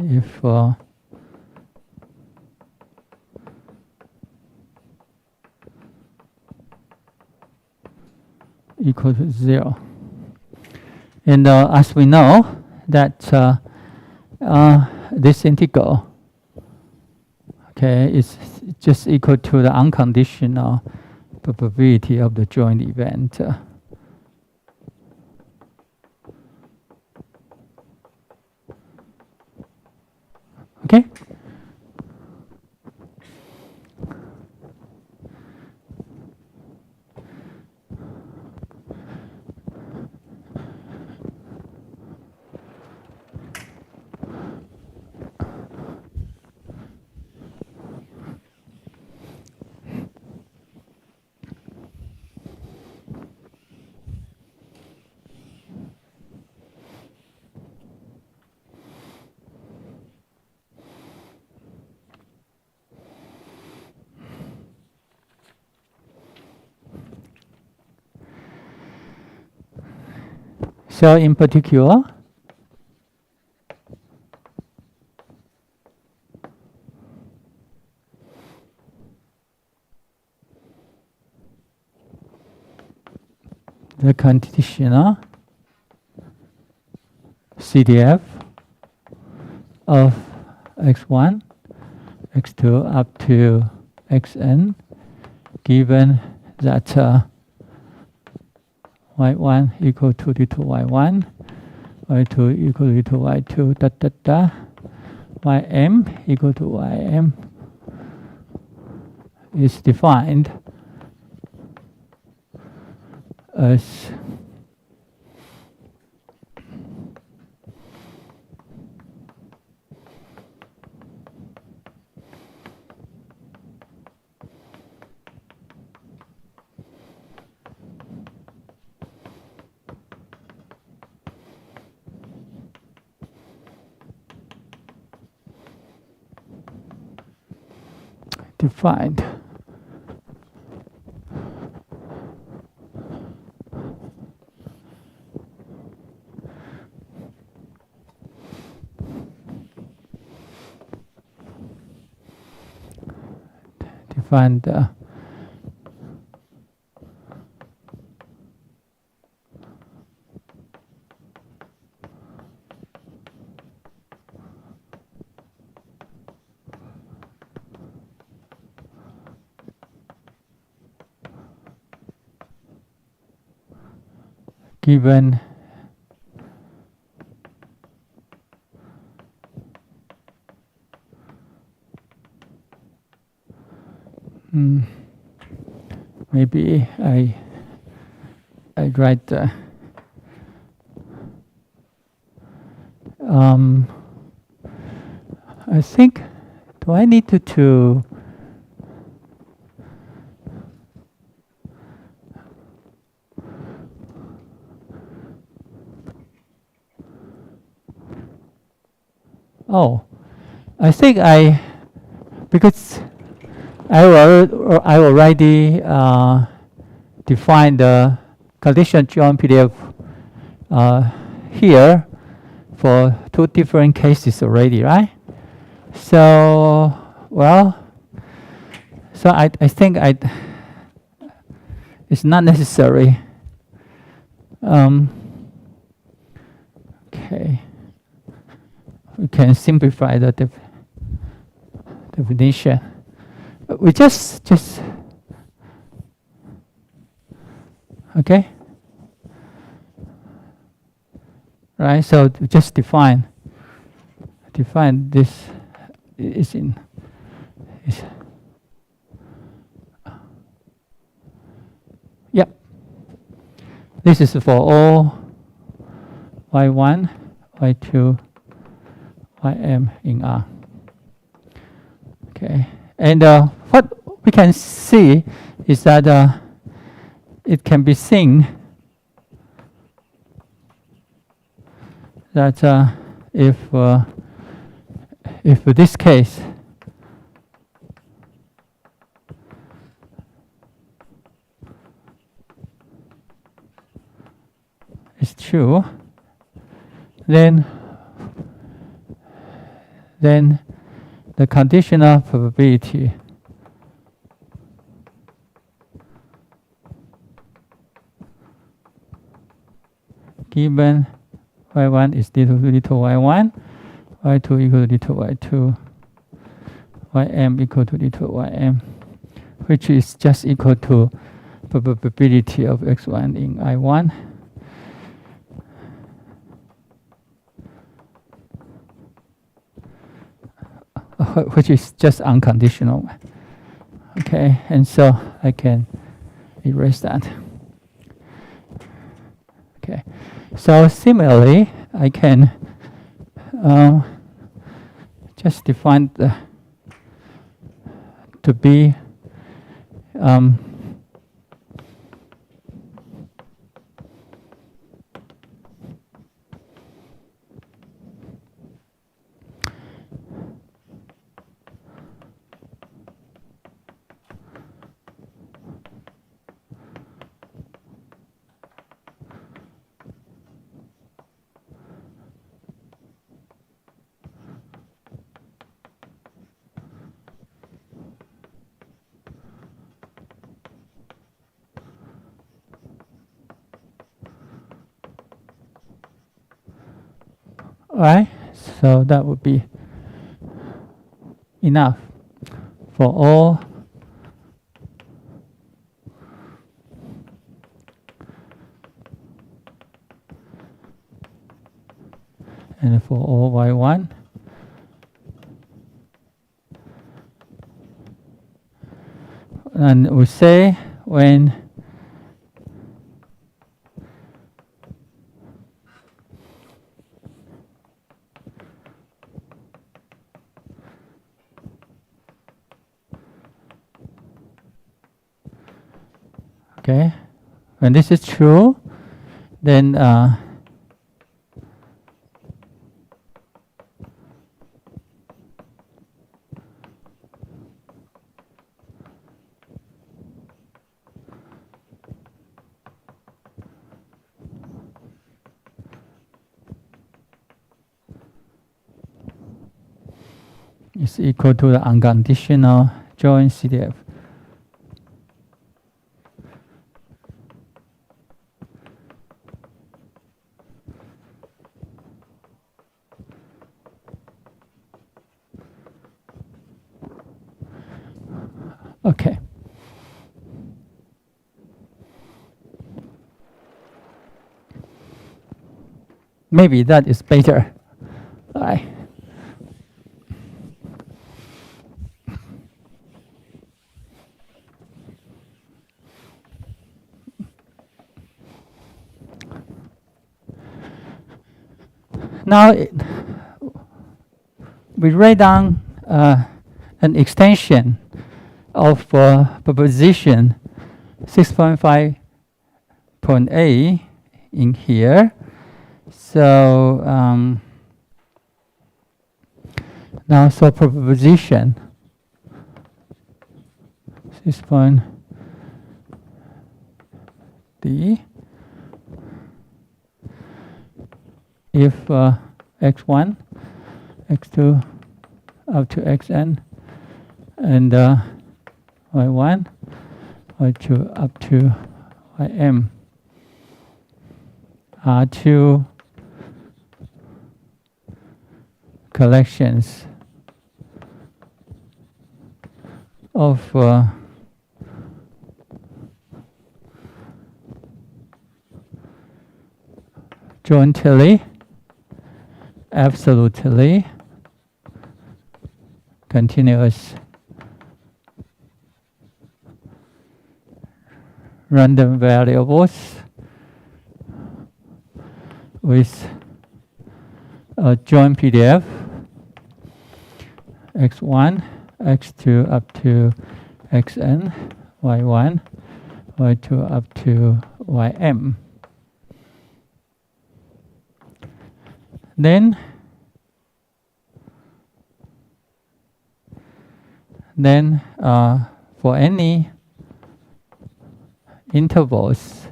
S1: If equal to 0, and as we know that this integral, okay, is just equal to the unconditional probability of the joint event. Okay. So in particular, the conditional CDF of x1, x2 up to xn, given that y1 equal to little y1, y2 equal to little y2, ym equal to ym is defined as defined. Define the given maybe I write the I think, do I need to oh, I think because I already defined the conditional joint Pdf here for two different cases already, right? So, well, so I think it's not necessary. Okay, we can simplify the definition. We just okay, right? So just define this is in is yep. This is for all y1, y2, ym in R. Okay, and what we can see is that it can be seen that if this case is true, then the conditional probability given y1 is equal to y1, y2 equal to y2, ym equal to ym, which is just equal to probability of x1 in I1 which is just unconditional. Okay, and so I can erase that. Okay, so similarly, I can just define the to be right. So that would be enough for all and for all y1 and we say when okay, when this is true, then is equal to the unconditional joint CDF. Okay. Maybe that is better. All right. Now we write down an extension of proposition 6.5.a in here. So now so proposition 6.d, if x1, x2 up to xn, and y1, y2 up to ym are two collections of jointly, absolutely continuous random variables with a joint PDF x1, x2 up to xn, y1, y2 up to ym. Then for any intervals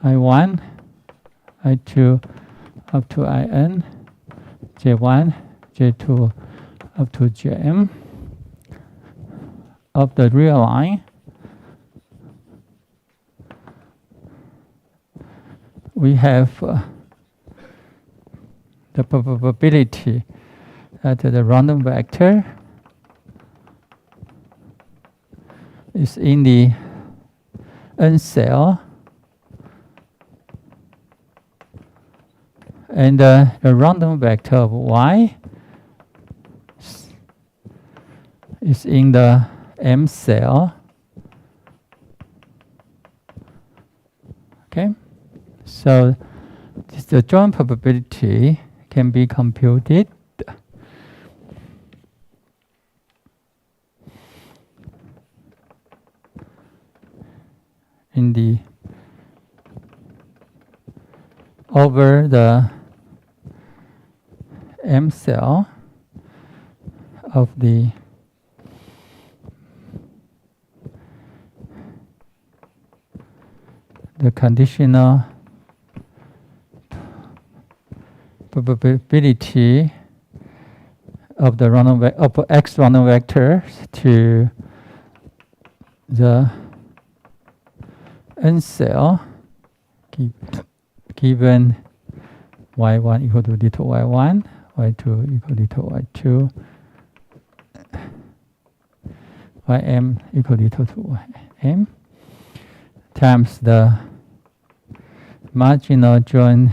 S1: I1, I2 up to IN, J1, J2 up to Jm of the real line, we have the probability that the random vector is in the n cell, and the random vector of y is in the m cell. Okay, so the joint probability can be computed in the over the M cell of the conditional probability of the random of x random vectors to the n cell given y1 equal to d to y1, y2 equal to d to y2, ym equal to d to ym times the marginal joint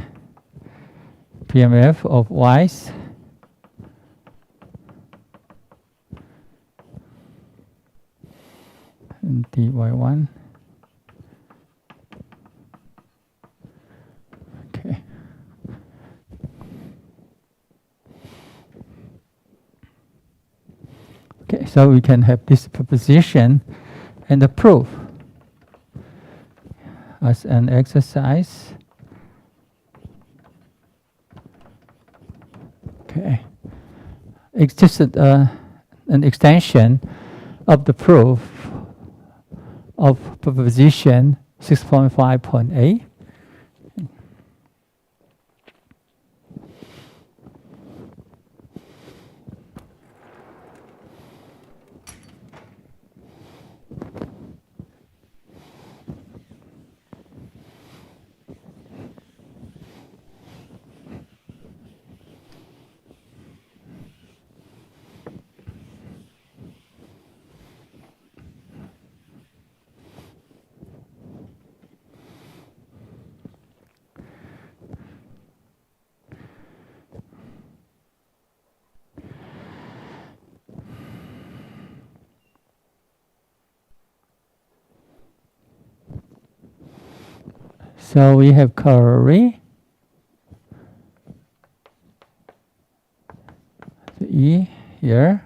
S1: PMF of y's and dy1. Okay. Okay, so we can have this proposition and the proof as an exercise. Okay, it's just an extension of the proof of proposition 6.5.a. So we have curly E here.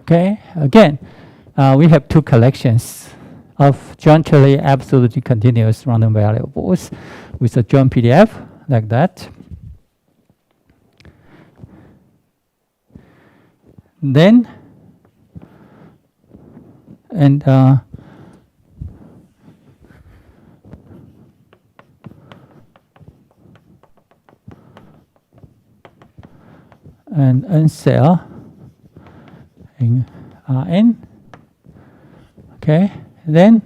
S1: Okay, again, we have two collections of jointly absolutely continuous random variables with a joint PDF like that. Then, and N cell in Rn. Okay, then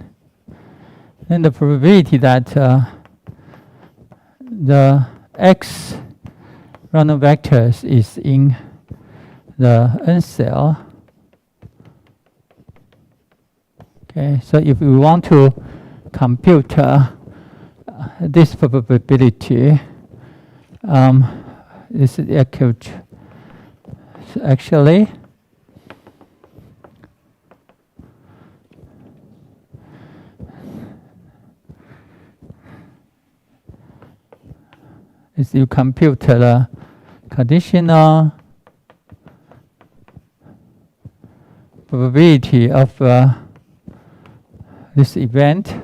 S1: the probability that the X random vectors is in the N cell. Okay, so if we want to compute this probability, this is acute. So actually, is you compute the conditional probability of this event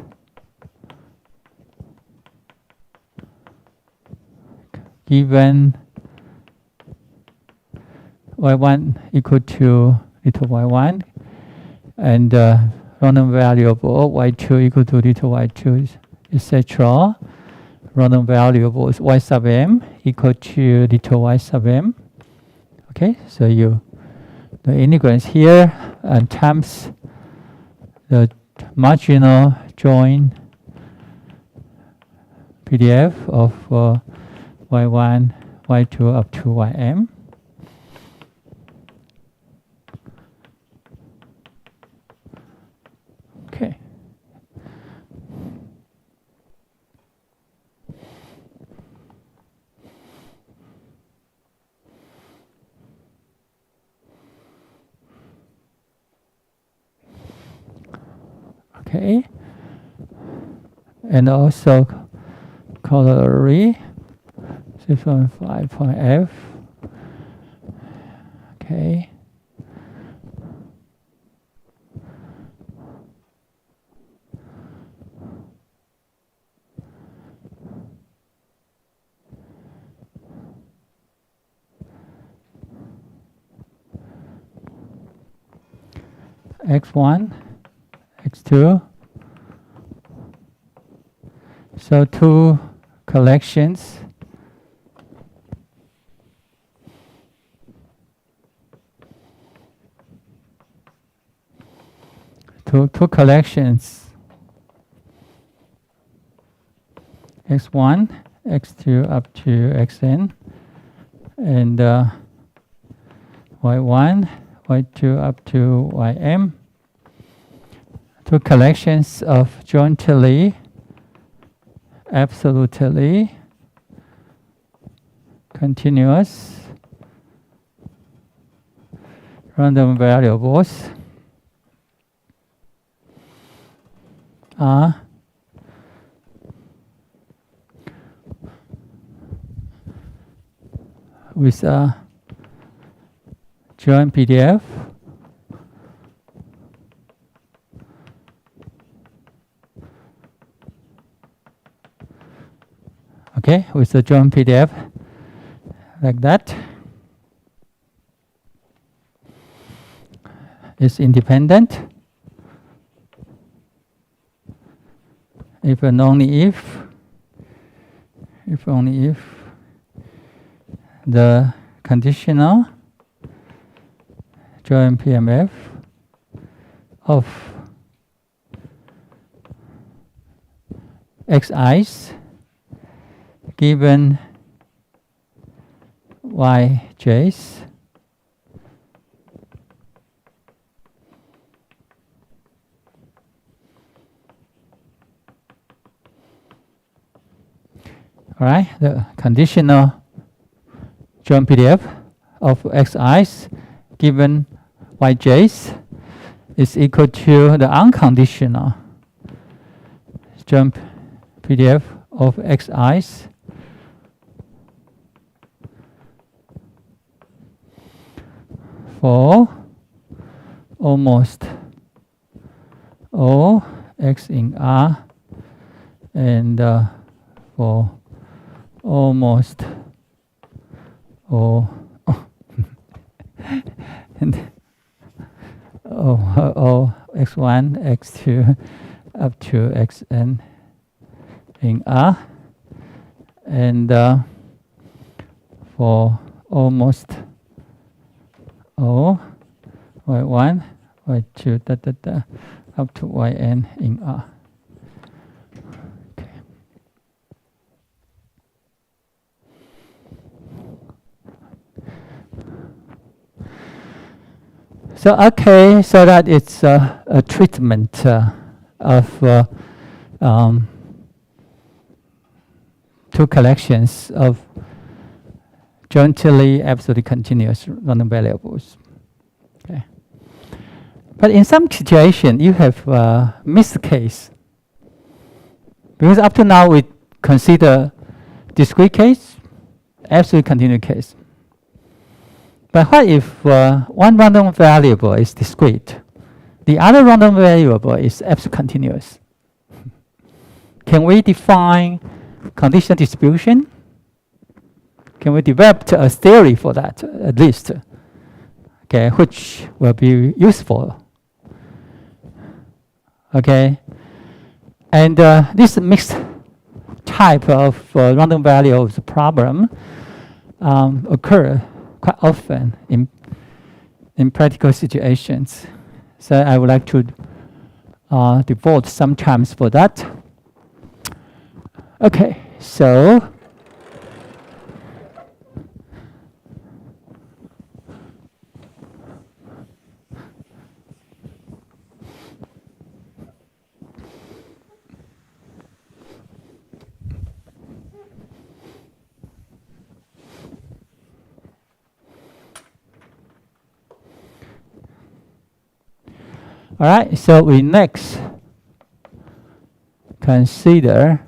S1: given y1 equal to little y1 and random variable y2 equal to little y2, etc. Random variables y sub m equal to little y sub m. Okay, so the integrants here and times the marginal joint PDF of y1, y2 up to ym. Okay. Okay. And also corollary 6.5.f. Okay. X1, X2. So two collections. Two collections. X1, X2 up to Xn. And Y1, Y2 up to Ym. Two collections of jointly, absolutely continuous random variables are with a joint PDF okay, with the joint PDF like that. is independent if and only if the conditional joint PMF of Xi's given Yj's all right, the conditional joint PDF of Xi's given Yj's is equal to the unconditional joint PDF of Xi's for almost all X in R and for almost all and x1, x2 up to xn in R and for almost all y1, y2 up to yn in R. Okay. So that it's a treatment of two collections of jointly absolutely continuous random variables. Okay. But in some situation, you have missed case. Because up to now, we consider discrete case, absolutely continuous case. But what if one random variable is discrete? The other random variable is absolutely continuous. Can we define conditional distribution? Can we develop a theory for that, at least? Okay, which will be useful. Okay, and this mixed type of random variables problem occur quite often in practical situations. So I would like to devote some time for that. Okay, so all right, so we next consider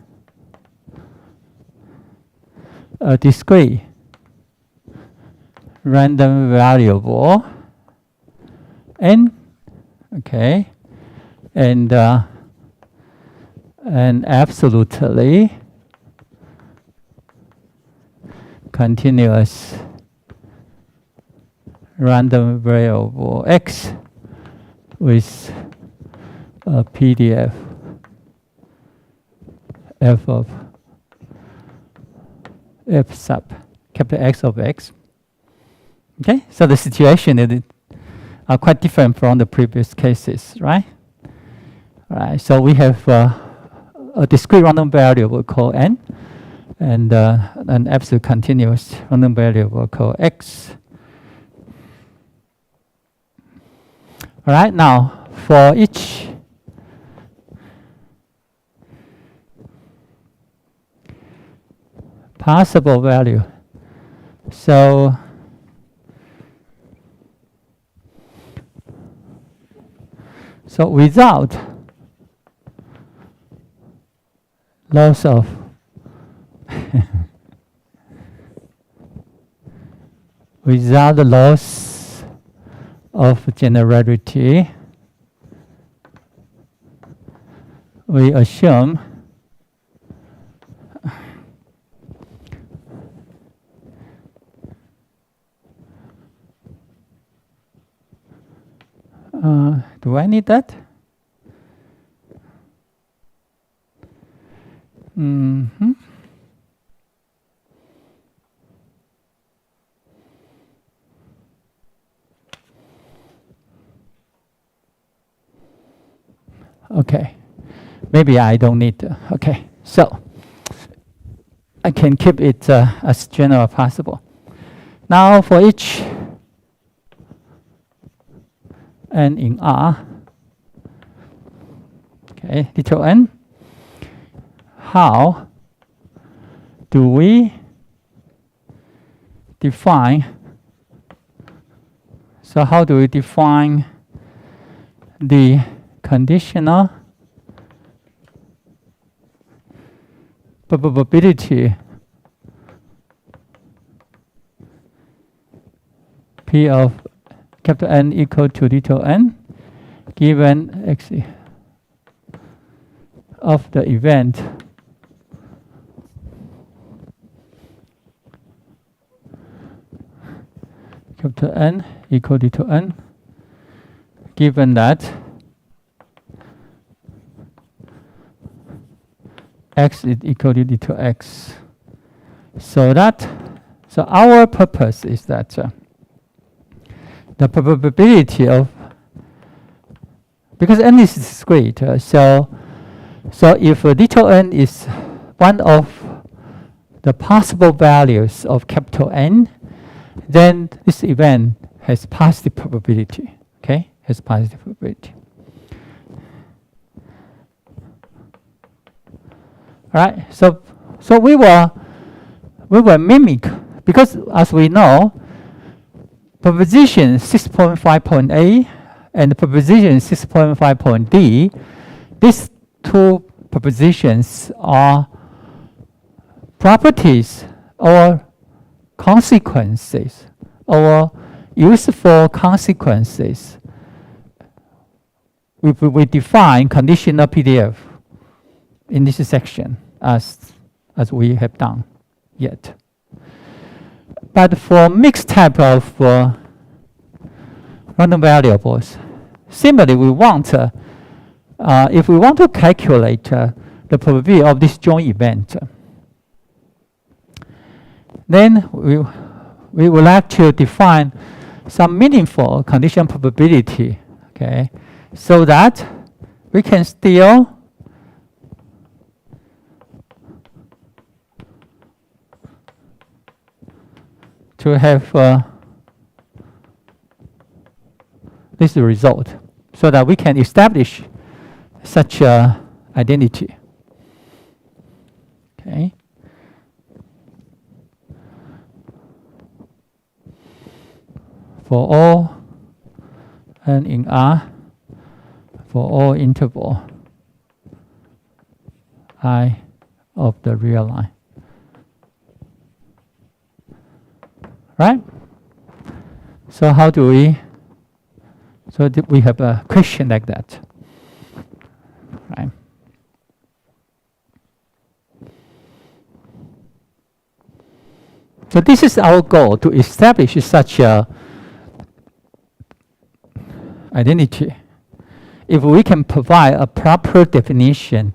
S1: a discrete random variable n, okay, and an absolutely continuous random variable x with a PDF f of f sub capital X of x. Okay, so the situation is quite different from the previous cases, right? All right, so we have a discrete random variable called n and an absolute continuous random variable called x. All right, now for each possible value, so without loss of without the loss of generality, we assume Do I need that? Mm-hmm. Okay, maybe I don't need. Okay, so I can keep it as general as possible. Now for each n in R, okay, little n, how do we define? So how do we define the conditional probability P of capital N equal to little n given x of the event capital N equal to little n given that x is equal to little x. So our purpose is that the probability of, because n is discrete, so if little n is one of the possible values of capital N, then this event has positive probability. Okay, has positive probability. All right, so we will mimic, because as we know, proposition 6.5.A and proposition 6.5.D, these two propositions are properties or consequences or useful consequences. We define conditional PDF in this section as we have done yet. But for mixed type of random variables, similarly, we want if we want to calculate the probability of this joint event, then we would like to define some meaningful conditional probability, okay, so that we can still to have this result, so that we can establish such a identity. Okay. For all n in R, for all interval I of the real line. Right? So how do we, so we have a question like that. Right? So this is our goal, to establish such a identity. If we can provide a proper definition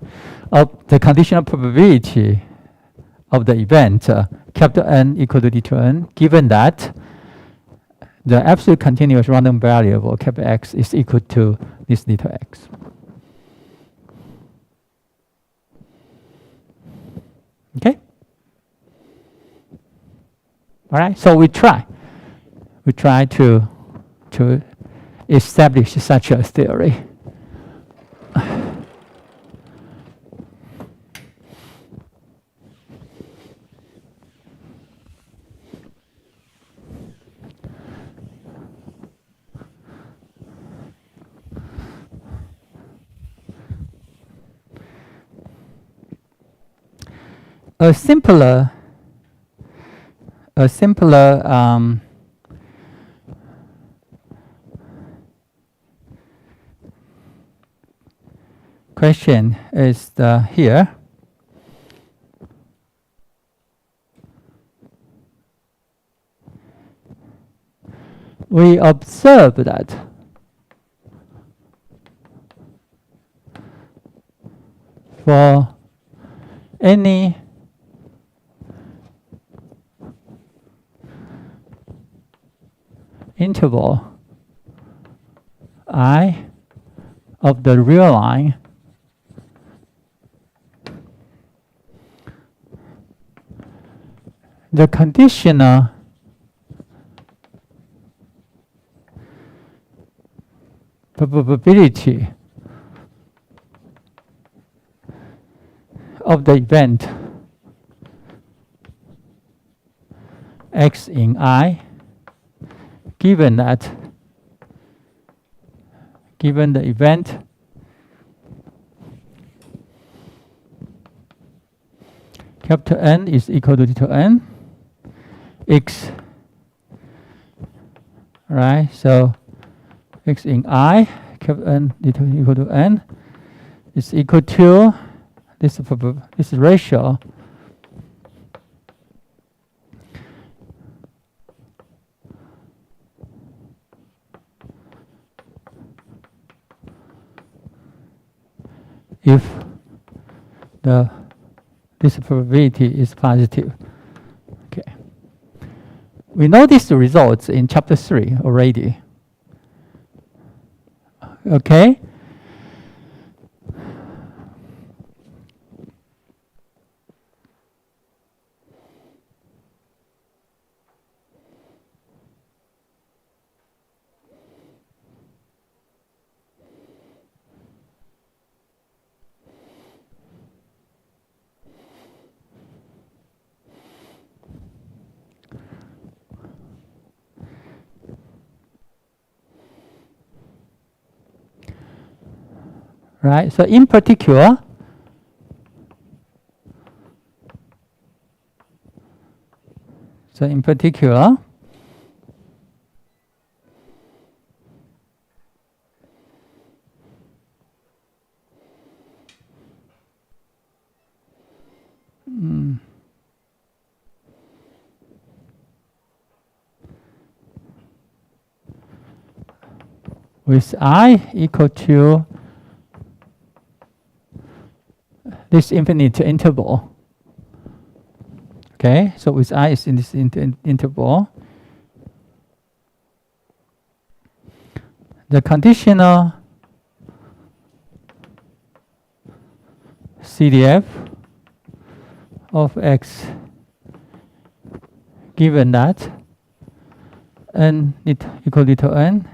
S1: of the conditional probability of the event, capital N equal to little n, given that the absolute continuous random variable capital X is equal to this little x. Okay? All right, so we try to establish such a theory. A simpler question is here. We observe that for any interval I of the real line the conditional probability of the event x in I, given the event capital N is equal to little n, x, right? So x in I, capital N equal to n, is equal to this ratio if this probability is positive. Okay. We know these results in chapter 3 already. Okay. Right, so in particular, with I equal to this infinite interval. Okay, so with I is in this interval, the conditional CDF of x, given that n equal to n,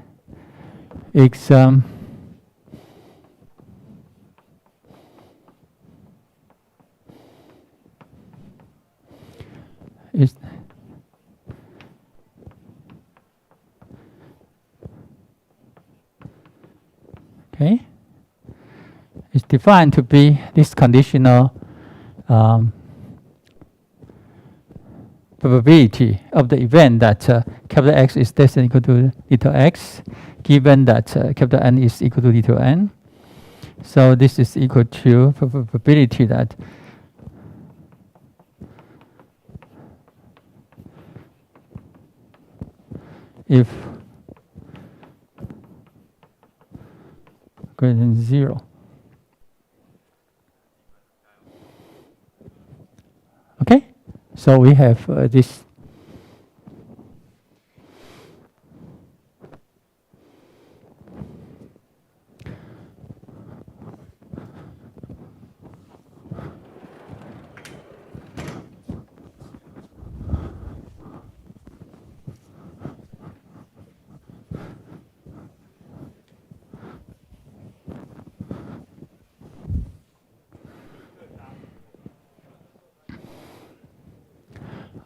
S1: is okay, is defined to be this conditional probability of the event that capital X is less than equal to little x, given that capital N is equal to little n. So this is equal to probability that if greater than 0. Okay, so we have this.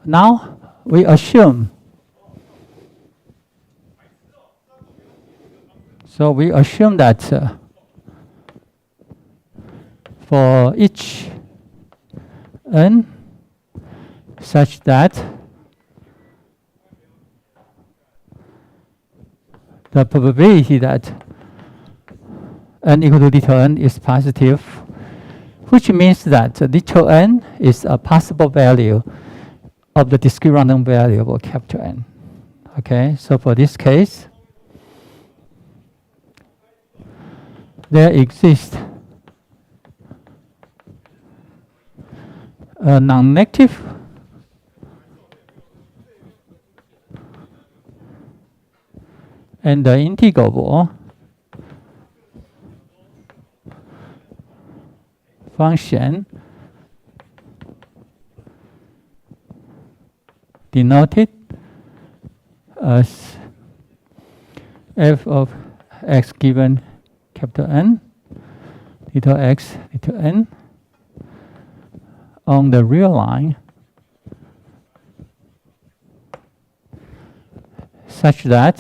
S1: Now we assume. So we assume that for each n such that the probability that n equal to little n is positive, which means that little n is a possible value of the discrete random variable capital N. Okay, so for this case, there exists non-negative and the integrable function denoted as f of x given capital N, little x, little n, on the real line such that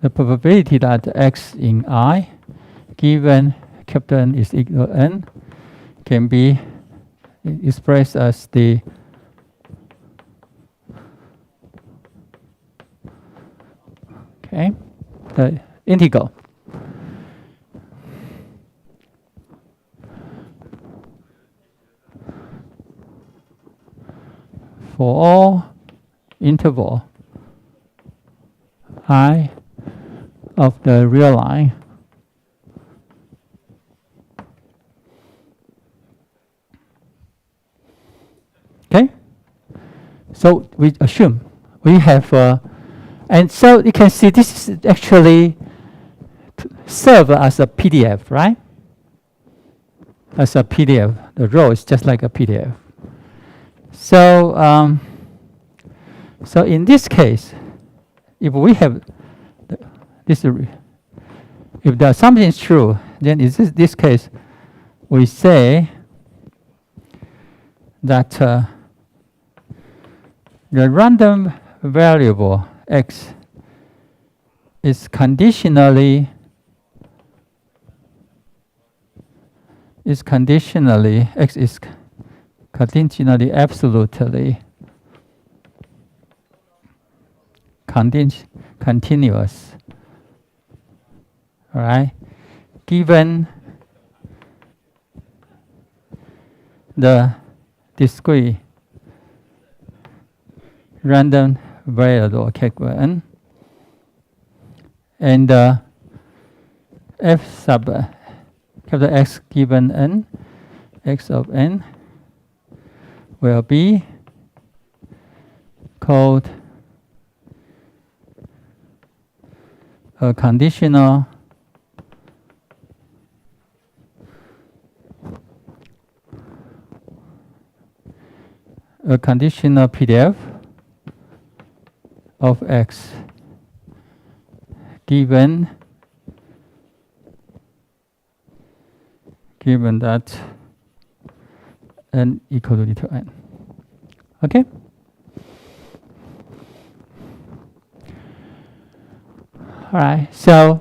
S1: the probability that x in I given capital N is equal to n can be expressed as the integral for all interval I of the real line okay. So we assume we have and so you can see this is actually serve as a PDF, right? As a PDF. The row is just like a PDF. So, so in this case, if we have this, if the assumption is true, then in this case, we say that the random variable x is conditionally x is conditionally absolutely continuous, all right, given the discrete random variable capital N and f sub capital X given N, x of N will be called a conditional PDF of x given that n equal to little n. Okay? All right, so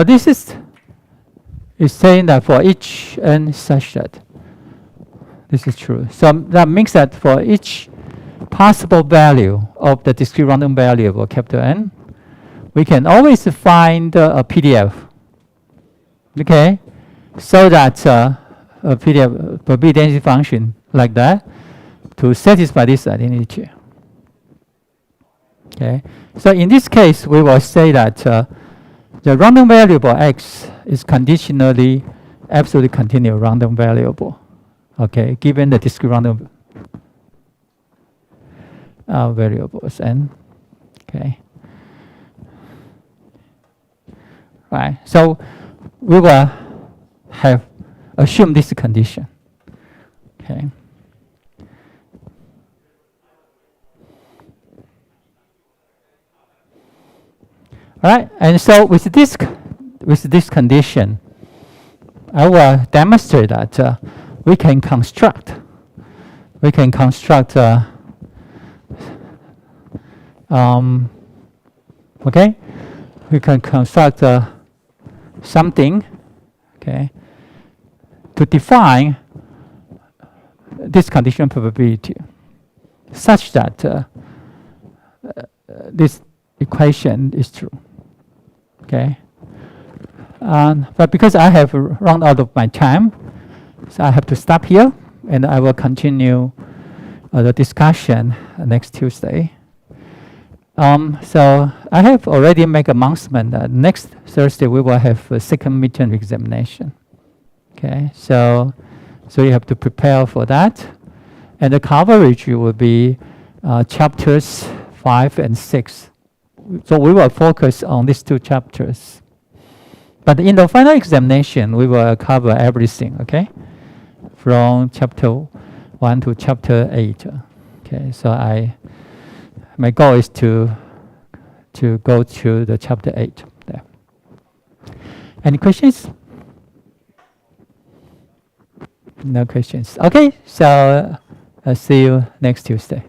S1: this is saying that for each n such that this is true. So that means that for each possible value of the discrete random variable capital N, we can always find a PDF. Okay, so that a PDF probability density function like that to satisfy this identity. Okay, so in this case, we will say that the random variable x is conditionally absolutely continuous random variable. Okay, given the discrete random variables n. Okay. Right. So we will have assumed this condition. Okay. All right. And so with this condition, I will demonstrate that we can construct okay, we can construct something, okay, to define this conditional probability such that this equation is true. Okay, but because I have run out of my time, so I have to stop here, and I will continue the discussion next Tuesday. So I have already made an announcement that next Thursday we will have a second midterm examination. Okay, so you have to prepare for that. And the coverage will be chapters 5 and 6. So we will focus on these 2 chapters. But in the final examination, we will cover everything, okay? From chapter 1 to chapter 8. Okay, so my goal is to go through the chapter 8 there. Any questions? No questions. Okay, so I'll see you next Tuesday.